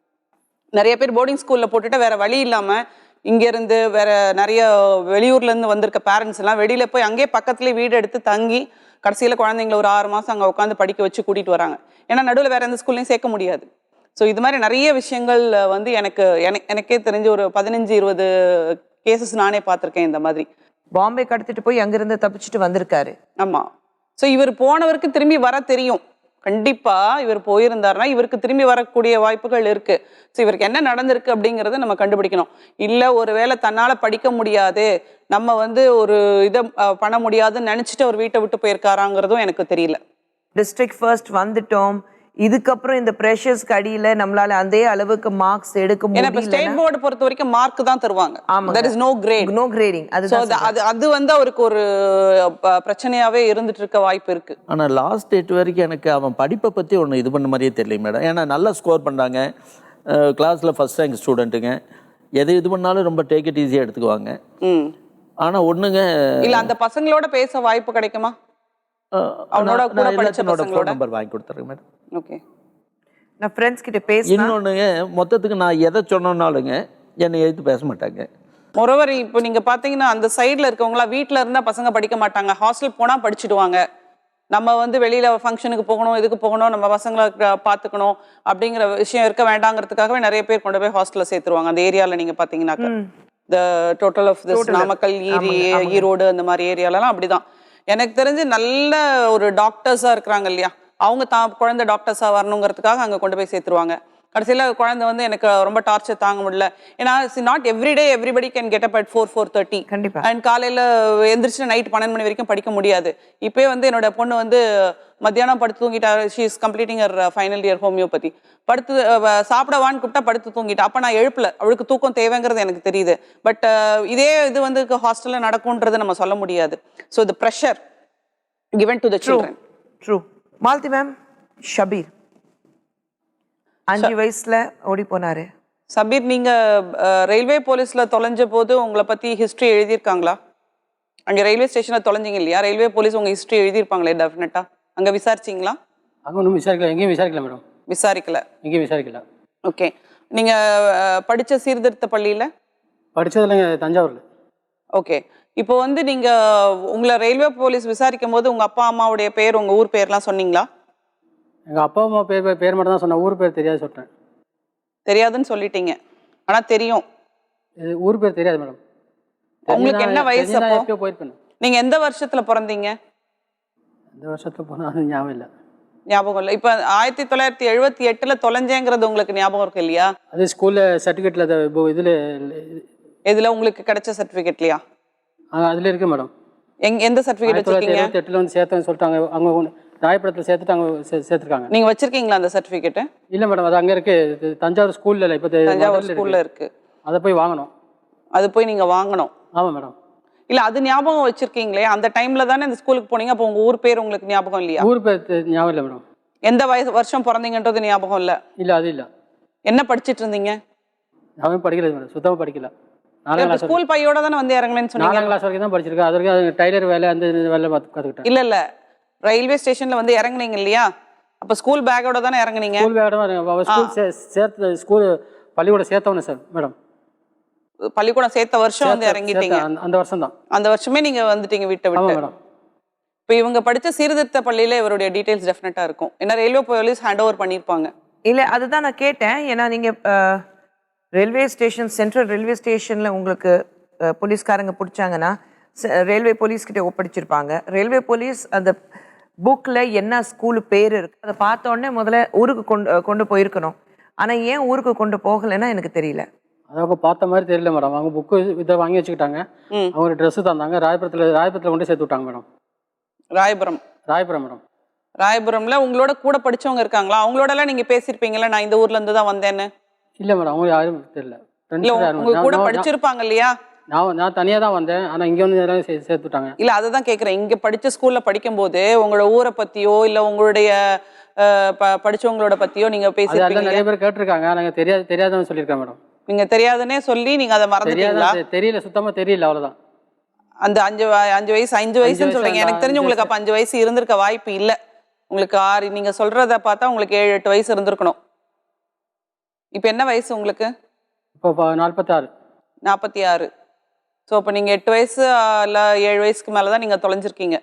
நிறைய பேர் போர்டிங் ஸ்கூலில் போட்டுட்டு வேற வழி இல்லாமல் இங்கேருந்து வேற நிறைய வெளியூர்லேருந்து வந்திருக்க பேரண்ட்ஸ் எல்லாம் வெளியில் போய் அங்கேயே பக்கத்துலேயே வீடு எடுத்து தங்கி கடைசியில் குழந்தைங்கள ஒரு 6 மாதம் அங்கே உட்காந்து படிக்க வச்சு கூட்டிகிட்டு வராங்க. ஏன்னா நடுவில் வேற எந்த ஸ்கூல்லையும் சேர்க்க முடியாது. ஸோ இது மாதிரி நிறைய விஷயங்கள் வந்து எனக்கே தெரிஞ்சு ஒரு 15-20 கேசஸ் நானே பார்த்துருக்கேன் இந்த மாதிரி. பாம்பே கடத்திட்டு போய் அங்கிருந்து தப்பிச்சுட்டு வந்திருக்காரு. ஆமா. ஸோ இவர் போனவருக்கு திரும்பி வர தெரியும். கண்டிப்பா இவர் போயிருந்தாருன்னா இவருக்கு திரும்பி வரக்கூடிய வாய்ப்புகள் இருக்கு. ஸோ இவருக்கு என்ன நடந்திருக்கு அப்படிங்கிறத நம்ம கண்டுபிடிக்கணும். இல்லை ஒருவேளை தன்னால படிக்க முடியாது, நம்ம வந்து ஒரு இதை பண்ண முடியாதுன்னு நினைச்சிட்டு அவர் வீட்டை விட்டு போயிருக்காராங்கிறதும் எனக்கு தெரியல. டிஸ்ட்ரிக்ட் ஃபர்ஸ்ட் வந்துட்டோம், இதுக்கப்புறம் இந்த பிரஷர்ஸ்க்கு அடியில நம்மளால அதே அளவுக்கு மார்க்ஸ் எடுக்க முடியல. ஸ்டேட் போர்டு பொறுத்த வரைக்கும் மார்க் தான் தருவாங்க. there is no grade, no grading. அது வந்து அவருக்கு ஒரு பிரச்சனையாவே இருந்துட்டு இருக்க வாய்ப்பு இருக்கு. ஆனா லாஸ்ட் டேட் வரைக்கும் எனக்கு அவன் படிப்பை பத்தி ஒன்று இது பண்ண மாதிரியே தெரியல மேடம். ஏன்னா நல்லா ஸ்கோர் பண்றாங்க, கிளாஸ்ல ஃபர்ஸ்ட் ரேங்க் ஸ்டூடெண்ட்டுங்க, எது இது பண்ணாலும் ரொம்ப டேக் இட் ஈஸியா எடுத்துக்குவாங்க. ஆனா ஒண்ணுங்க இல்ல அந்த பசங்களோட பேச வாய்ப்பு கிடைக்குமா? அவனோட கூட படிச்ச பசங்களோட நம்பர் வாங்கி கொடுத்துறேன் மேடம். ஓகே, நான் ஃப்ரெண்ட்ஸ் கிட்ட பேச. இன்னொன்னுங்க, மொத்தத்துக்கு நான் எதை சொன்னாலுங்க என்னை எதிர்த்து பேச மாட்டாங்க. மொரோவர் இப்போ நீங்க பாத்தீங்கன்னா அந்த சைட்ல இருக்கவங்களா வீட்டுல இருந்தா பசங்க படிக்க மாட்டாங்க, ஹாஸ்டல் போனா படிச்சுடுவாங்க. நம்ம வந்து வெளியில ஃபங்க்ஷனுக்கு போகணும், இதுக்கு போகணும், நம்ம பசங்களை பாத்துக்கணும் அப்படிங்கிற விஷயம் இருக்க வேண்டாங்கிறதுக்காகவே நிறைய பேர் கொண்டு போய் ஹாஸ்டல்ல சேர்த்துருவாங்க. அந்த ஏரியால நீங்க பாத்தீங்கன்னாக்க the total of this Namakkal, Erode அந்த மாதிரி ஏரியாலலாம் அப்படிதான். எனக்கு தெரிஞ்சு நல்ல ஒரு டாக்டர்ஸா இருக்கிறாங்க இல்லையா, அவங்க குழந்தை டாக்டர்ஸா வரணுங்கிறதுக்காக அங்க கொண்டு போய் சேர்த்துருவாங்க. கடைசியில குழந்தை வந்து எனக்கு ரொம்ப டார்ச்சர் தாங்க முடியல. ஏன்னா not everyday everybody can get up at 4:30. கண்டிப்பா. அண்ட் காலையில எந்திரிச்சு நைட் 12 மணி வரைக்கும் படிக்க முடியாது. இப்போயே வந்து என்னோட பொண்ணு வந்து மத்தியானம் படுத்து தூங்கிட்டா. She is completing her final year homeopathy. படுத்து சாப்பிடவான்னு கூப்பிட்டா படுத்து தூங்கிட்டா. அப்போ நான் எழுப்பல, அவளுக்கு தூக்கம் தேவைங்கிறது எனக்கு தெரியுது. பட் இதே இது வந்து ஹாஸ்டல்ல நடக்கும்ன்றது நம்ம சொல்ல முடியாது. So the pressure given to the children. True. Malathi ma'am, Shabir 5 வயசுல ஓடி போனாரு. சபீர், நீங்க ரயில்வே போலீஸ்ல தொலைஞ்ச போது உங்களை பத்தி ஹிஸ்டரி எழுதியிருக்காங்களா? அங்க ரயில்வே ஸ்டேஷன்ல தொலைஞ்சிங்க இல்லையா, ரயில்வே போலீஸ் உங்க ஹிஸ்டரி எழுதியிருப்பாங்களே டெஃபினட்டா. அங்க விசாரிச்சிங்களா? அங்கே ஒன்றும் விசாரிக்கல, எங்கேயும் விசாரிக்கல மேடம். விசாரிக்கல, எங்கேயும் விசாரிக்கல. ஓகே. நீங்க படிச்ச சீர்திருத்த பள்ளியில படித்ததில் தஞ்சாவூரில். ஓகே. இப்போ வந்து நீங்க உங்களை ரயில்வே போலீஸ் விசாரிக்கும் போது உங்க அப்பா அம்மாவுடைய பேர், உங்க ஊர் பேர்லாம் சொன்னீங்களா? எங்கள் அப்பா அம்மா பேர் மட்டும் தான் சொன்னேன், ஊர் பேர் தெரியாது சொல்லிட்டேன். தெரியாதுன்னு சொல்லிட்டீங்க, ஆனா தெரியும். இது ஊர் பேர் தெரியாது மேடம். உங்களுக்கு என்ன வயசு அப்போ? எப்போ போயிருப்பேன். நீங்க எந்த வருஷத்துல பிறந்தீங்க? இந்த வருஷத்தில் போனால் அது ஞாபகம் இல்லை. ஞாபகம் இல்லை. இப்போ 1978ல தொலைஞ்சேங்கிறது உங்களுக்கு ஞாபகம் இருக்கு இல்லையா? அது ஸ்கூலில் சர்டிஃபிகேட்டில் இதில் எதுல உங்களுக்கு கிடைச்ச சர்டிஃபிகேட்லையா? அதில் இருக்குது மேடம். எந்த சர்டிஃபிகேட் வச்சிருக்கீங்க? 1978 வந்து சேர்த்தேன்னு சொல்லிட்டாங்க. அவங்க ராயப்படத்தில் சேர்த்துட்டு அங்கே சேர்த்துருக்காங்க. நீங்க வச்சிருக்கீங்களா அந்த சர்டிஃபிகேட்? இல்லை மேடம், அது அங்கே இருக்குது. தஞ்சாவூர் ஸ்கூலில் இல்லை, இப்போ தஞ்சாவூர் ஸ்கூல்ல இருக்கு. அதை போய் வாங்கணும். அது போய் நீங்க வாங்கணும். ஆமாம் மேடம். இல்ல, அது ஞாபகம் வச்சிருக்கீங்களே, அந்த டைம்ல தானே இந்த ஸ்கூலுக்கு போனீங்க. அப்போ உங்க ஊர் பேர் உங்களுக்கு ஞாபகம் இல்லையா? ஊர் பேர் ஞாபகம் இல்லை மேடம். எந்த வருஷம் பிறந்தீங்கன்றது ஞாபகம் இல்லை? இல்லை, அது இல்லை. என்ன படிச்சிட்டு இருந்தீங்க? அவன் படிக்கல மேடம், சுத்தமாக படிக்கல. 4ஆம் கிளாஸ் ஸ்கூல் பையோட தானே வந்து இறங்கலன்னு சொன்னீங்க. 4ஆம் கிளாஸ் வரைக்கும் தான் படிச்சிருக்கேன். அது வரைக்கும் டைலர் வேலை அந்த வேலை கற்றுக்கிட்டேன். இல்ல இல்ல, ரயில்வே ஸ்டேஷன்ல வந்து இறங்குனீங்க இல்லையா, அப்ப ஸ்கூல் பேக்கோட தானே இறங்குனீங்க? ஸ்கூல் பேக்கோட ஸ்கூல் சேர்த்து ஸ்கூல் பள்ளிக்கூடம் சேர்த்தவனே சார் மேடம். பள்ளிக்கூடம் சேர்த்த வருஷம் வந்து இறங்கிட்டீங்க. அந்த வருஷம் தான். அந்த வருஷமே நீங்க வந்துட்டீங்க வீட்டை விட்டு. மேடம். இப்போ இவங்க படிச்ச சீர்திருத்த பள்ளியில இவருடைய டீடைல்ஸ் டெஃபினட்டா இருக்கும். ஏன்னா ரயில்வே போலீஸ் ஹேண்ட் ஓவர் பண்ணியிருப்பாங்க. இல்லை, அதுதான் நான் கேட்டேன். ஏன்னா நீங்கள் ரயில்வே ஸ்டேஷன், சென்ட்ரல் ரயில்வே ஸ்டேஷனில் உங்களுக்கு போலீஸ்காரங்க பிடிச்சாங்கன்னா ரயில்வே போலீஸ்கிட்ட ஒப்படைச்சிருப்பாங்க. ரயில்வே போலீஸ் அந்த புக்கில் என்ன ஸ்கூலு பேர் இருக்குது அதை பார்த்த உடனே முதல்ல ஊருக்கு கொண்டு போயிருக்கணும். ஆனால் ஏன் ஊருக்கு கொண்டு போகலைன்னா எனக்கு தெரியல. அவங்க பார்த்த மாதிரி தெரியல மேடம். அவங்க புக்கு இதை வாங்கி வச்சுக்கிட்டாங்க. அவங்க ட்ரெஸ்ஸு தந்தாங்க. ராயபுரத்தில் கொண்டு சேர்த்து விட்டாங்க மேடம். ராயபுரம் மேடம். ராயபுரம்ல உங்களோட கூட படிச்சவங்க இருக்காங்களா? அவங்களோடலாம் நீங்க பேசியிருப்பீங்களா, நான் இந்த ஊர்ல இருந்து தான் வந்தேன்னு? இல்லை மேடம், அவங்க யாரும் தெரியல. உங்க கூட படிச்சிருப்பாங்க இல்லையா? நான் தனியாக தான் வந்தேன். ஆனால் இங்கே வந்து எல்லாம் சேர்த்துட்டாங்க. இல்லை, அதை தான் கேட்குறேன். இங்கே படித்த ஸ்கூலில் படிக்கும்போது உங்களோட ஊரை பற்றியோ இல்லை உங்களுடைய படித்தவங்களோட பற்றியோ நீங்கள் பேசியிருப்பீங்க. நிறைய பேர் கேட்டிருக்காங்க. நாங்கள் தெரியாதுன்னு சொல்லியிருக்கேன் மேடம். நீங்கள் தெரியாதுன்னே சொல்லி நீங்கள் அதை மறந்துட்டீங்களா? தெரியல, சுத்தமாக தெரியல, அவ்வளோதான். அந்த 5 வயசுன்னு சொல்றீங்க. எனக்கு தெரிஞ்சு உங்களுக்கு அப்போ 5 வயசு இருந்திருக்க வாய்ப்பு இல்லை. உங்களுக்கு 6, நீங்கள் சொல்கிறத பார்த்தா உங்களுக்கு 7-8 வயசு இருந்திருக்கணும். இப்போ என்ன வயசு உங்களுக்கு? இப்போ 46. ஸோ இப்போ நீங்கள் 8 வயசு இல்லை 7 வயசுக்கு மேலே தான் நீங்கள் தொலைஞ்சிருக்கீங்க.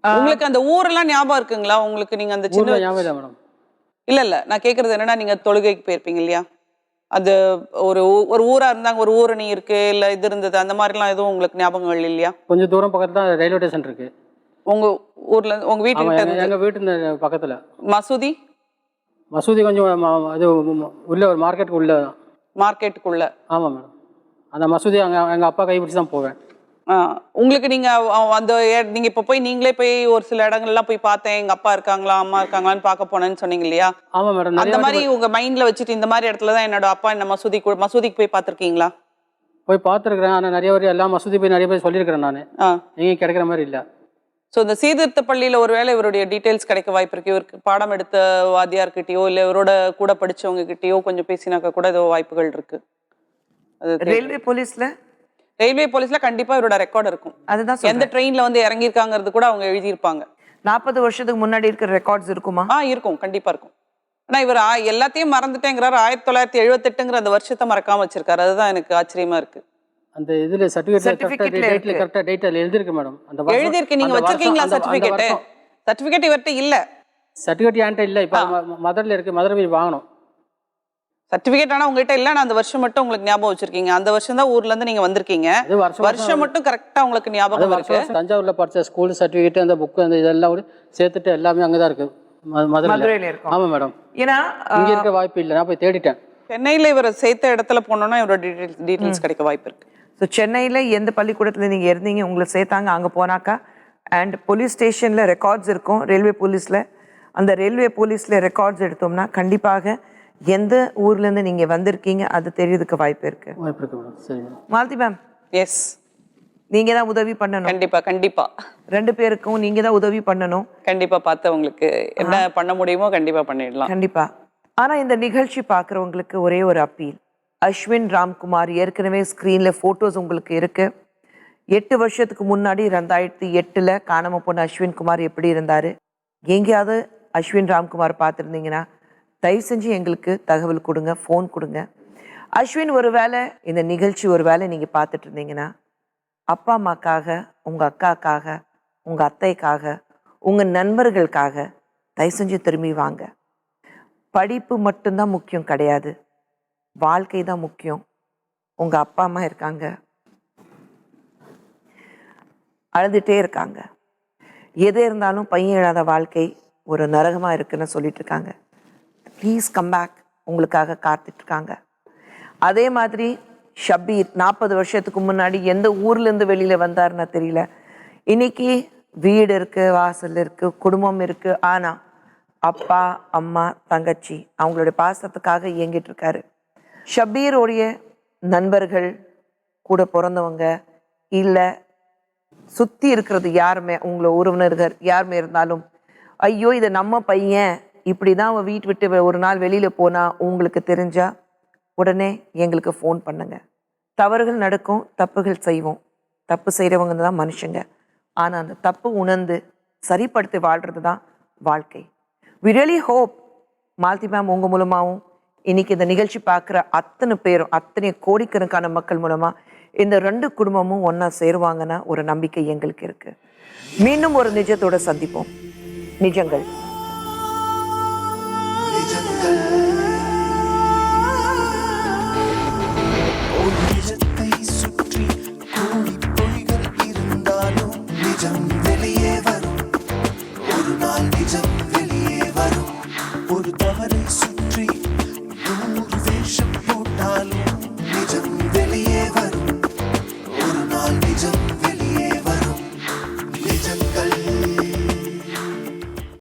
உங்களுக்கு அந்த ஊரெல்லாம் ஞாபகம் இருக்குங்களா உங்களுக்கு? நீங்கள் அந்த சின்ன ஞாபகம் இல்லை மேடம். இல்லை, நான் கேட்குறது என்னன்னா, நீங்கள் தொழுகைக்கு போயிருப்பீங்க இல்லையா? அது ஒரு ஊராக இருந்தாங்க, ஒரு ஊரணி இருக்கு இல்லை இது இருந்தது, அந்த மாதிரிலாம் எதுவும் உங்களுக்கு ஞாபகங்கள் இல்லையா? கொஞ்சம் தூரம் பக்கத்தில் தான் ரயில்வே ஸ்டேஷன் இருக்கு. உங்கள் ஊரில், உங்கள் வீட்டுக்கிட்ட? எங்கள் வீட்டு பக்கத்தில். மசூதி கொஞ்சம் அது உள்ள ஒரு மார்க்கெட்டுக்குள்ள. ஆமாம் மேடம். அந்த மசூதி எங்கள் அப்பா கைப்பிடிச்சு தான் போவேன். உங்களுக்கு நீங்க இப்ப நீங்களே போய் ஒரு சில இடங்கள்லாம் போய் பார்த்தேன், எங்க அப்பா இருக்காங்களா அம்மா இருக்காங்களான்னு பார்க்க போனேன்னு சொன்னீங்க இல்லையா? ஆமா மேடம். அந்த மாதிரி உங்க மைண்ட்ல வச்சுட்டு இந்த மாதிரி இடத்துல தான் என்னோட அப்பா என்ன மசூதிக்கு போய் பார்த்திருக்கீங்களா? போய் பார்த்துருக்கிறேன். ஆனால் நிறைய பேர் எல்லாம் மசூதி போய் நிறைய பேர் சொல்லியிருக்கிறேன் நான். எங்கேயும் கிடைக்கிற மாதிரி இல்லை. ஸோ இந்த சீர்திருத்த பள்ளியில ஒருவேளை இவருடைய டீட்டெயில்ஸ் கிடைக்க வாய்ப்பு இருக்கு. இவருக்கு பாடம் எடுத்த வாத்தியார்கிட்டயோ இல்லை இவரோட கூட படிச்சவங்க கிட்டயோ கொஞ்சம் பேசினாக்க கூட ஏதோ வாய்ப்புகள் இருக்கு. ரயில்வே போலீஸ்ல கண்டிப்பா இவரோட ரெக்கார்ட் இருக்கும். அதுதான் எந்த ட்ரெயின்ல வந்து இறங்கியிருக்காங்கிறது கூட அவங்க எழுதியிருப்பாங்க. 40 வருஷத்துக்கு முன்னாடி இருக்கிற ரெக்கார்ட்ஸ் இருக்குமா? இருக்கும், கண்டிப்பா இருக்கும். ஆனா இவர் எல்லாத்தையும் மறந்துட்டேங்கிறாரு. 1978ங்கிற அந்த வருஷத்தை மறக்காம வச்சிருக்காரு. அதுதான் எனக்கு ஆச்சரியமா இருக்கு. அந்த இதுல சர்டிபிகேட் டேட் எழுதிருக்கு மேடம். அந்த எழுதிருக்கு. நீங்க வச்சிருக்கீங்களா சர்டிபிகேட்? சர்டிபிகேட் இவர்ட்ட இல்ல. சர்டிபிகேட் என்கிட்ட இல்ல. இப்ப மதுரையில இருக்கு. மதுரை போய் வாங்கணும் சர்டிபிகேட். ஆனா உங்ககிட்ட இல்ல. நான் அந்த வருஷம் மட்டும் உங்களுக்கு ஞாபகம் வச்சிருக்கீங்க. அந்த வருஷம் தான் ஊர்ல இருந்து நீங்க வந்திருக்கீங்க. வருஷம் மட்டும் கரெக்டா உங்களுக்கு ஞாபகம் இருக்கு. தஞ்சாவூர்ல படிச்ச ஸ்கூல் சர்டிபிகேட், அந்த புக், அந்த இதெல்லாம் சேர்த்துட்டு எல்லாமே அங்கதான் இருக்கு. மதுரையில மதுரையில் இருக்கோம். ஆமாம் மேடம். ஏன்னா இங்கே இருக்க வாய்ப்பு இல்லை, நான் போய் தேடிட்டேன். சென்னையில இவரை சேர்த்த இடத்துல போனோம்னா இவரோட டீட்டெயில்ஸ் கிடைக்க வாய்ப்பு இருக்கு. ஸோ சென்னையில் எந்த பள்ளிக்கூடத்தில் நீங்கள் இருந்தீங்க, உங்களை சேர்த்தாங்க, அங்கே போனாக்கா அண்ட் போலீஸ் ஸ்டேஷனில் ரெக்கார்ட்ஸ் இருக்கும், ரயில்வே போலீஸில். அந்த ரயில்வே போலீஸில் ரெக்கார்ட்ஸ் எடுத்தோம்னா கண்டிப்பாக எந்த ஊர்லேருந்து நீங்கள் வந்திருக்கீங்க அது தெரியறதுக்கு வாய்ப்பு இருக்கு. வாய்ப்பு இருக்கு மேடம். சரி மேடம். மாலதி மேம், எஸ், நீங்கள் தான் உதவி பண்ணணும். கண்டிப்பா கண்டிப்பா 2 பேருக்கும் நீங்கள் தான் உதவி பண்ணணும். கண்டிப்பா பார்த்து உங்களுக்கு என்ன பண்ண முடியுமோ கண்டிப்பா பண்ணிடலாம். கண்டிப்பா. ஆனால் இந்த நிகழ்ச்சி பார்க்குறவங்களுக்கு ஒரே ஒரு அப்பீல். அஸ்வின் ராம்குமார் ஏற்கனவே ஸ்க்ரீனில் ஃபோட்டோஸ் உங்களுக்கு இருக்கு. 8 வருஷத்துக்கு முன்னாடி 2008 காணாம போன அஸ்வின் குமார் எப்படி இருந்தார், எங்கேயாவது அஸ்வின் ராம்குமார் பார்த்துருந்தீங்கன்னா தயவு செஞ்சு எங்களுக்கு தகவல் கொடுங்க, ஃபோன் கொடுங்க. அஸ்வின் ஒரு வேளை இந்த நிகழ்ச்சி ஒரு வேளை நீங்கள் பார்த்துட்டு இருந்தீங்கன்னா அப்பா அம்மாக்காக, உங்கள் அக்காக்காக, உங்கள் அத்தைக்காக, உங்கள் நண்பர்களுக்காக தயவு செஞ்சு திரும்பி வாங்க. படிப்பு மட்டும்தான் முக்கியம் கிடையாது, வாழ்க்கை தான் முக்கியம். உங்கள் அப்பா அம்மா இருக்காங்க, அழுதுகிட்டே இருக்காங்க. எது இருந்தாலும் பையன் இல்லாத வாழ்க்கை ஒரு நரகமாக இருக்குன்னு சொல்லிட்டு இருக்காங்க. ப்ளீஸ் கம் பேக், உங்களுக்காக காத்துட்ருக்காங்க. அதே மாதிரி ஷபீர் 40 வருஷத்துக்கு முன்னாடி எந்த ஊர்லேருந்து வெளியில் வந்தாருன்னா தெரியல. இன்னைக்கு வீடு இருக்குது, வாசல் இருக்குது, குடும்பம் இருக்குது. ஆனால் அப்பா அம்மா தங்கச்சி அவங்களுடைய பாசத்துக்காக இயங்கிட்டு இருக்காரு. ஷபீரோடைய நண்பர்கள், கூட பிறந்தவங்க, இல்லை சுற்றி இருக்கிறது யாருமே, உங்களை உறவினர்கள் யாருமே இருந்தாலும், ஐயோ இது நம்ம பையன் இப்படி தான் அவன் வீட்டு விட்டு ஒரு நாள் வெளியில் போனால் உங்களுக்கு தெரிஞ்சா உடனே எங்களுக்கு ஃபோன் பண்ணுங்க. தவறுகள் நடக்கும், தப்புகள் செய்வோம். தப்பு செய்கிறவங்க தான் மனுஷங்க. ஆனால் அந்த தப்பு உணர்ந்து சரிப்படுத்தி வாழ்கிறது தான் வாழ்க்கை. We really hope Malathi ma'am உங்கள் மூலமாகவும் இன்னைக்கு இந்த நிகழ்ச்சி பார்க்குற அத்தனை பேரும், அத்தனை கோடிக்கணக்கான மக்கள் மூலமாக இந்த 2 குடும்பமும் ஒன்றா சேருவாங்கன்னா ஒரு நம்பிக்கை எங்களுக்கு இருக்கு. மீண்டும் ஒரு நிஜத்தோட சந்திப்போம். நிஜங்கள். ஒரு நிஜத்தை சுற்றி கோடி பொய்கள் இருந்தாலும் நிஜம் வெளியே வரும். ஒரு நாள் நிஜம் வெளியே வரும். ஒரு தவறை சுற்றி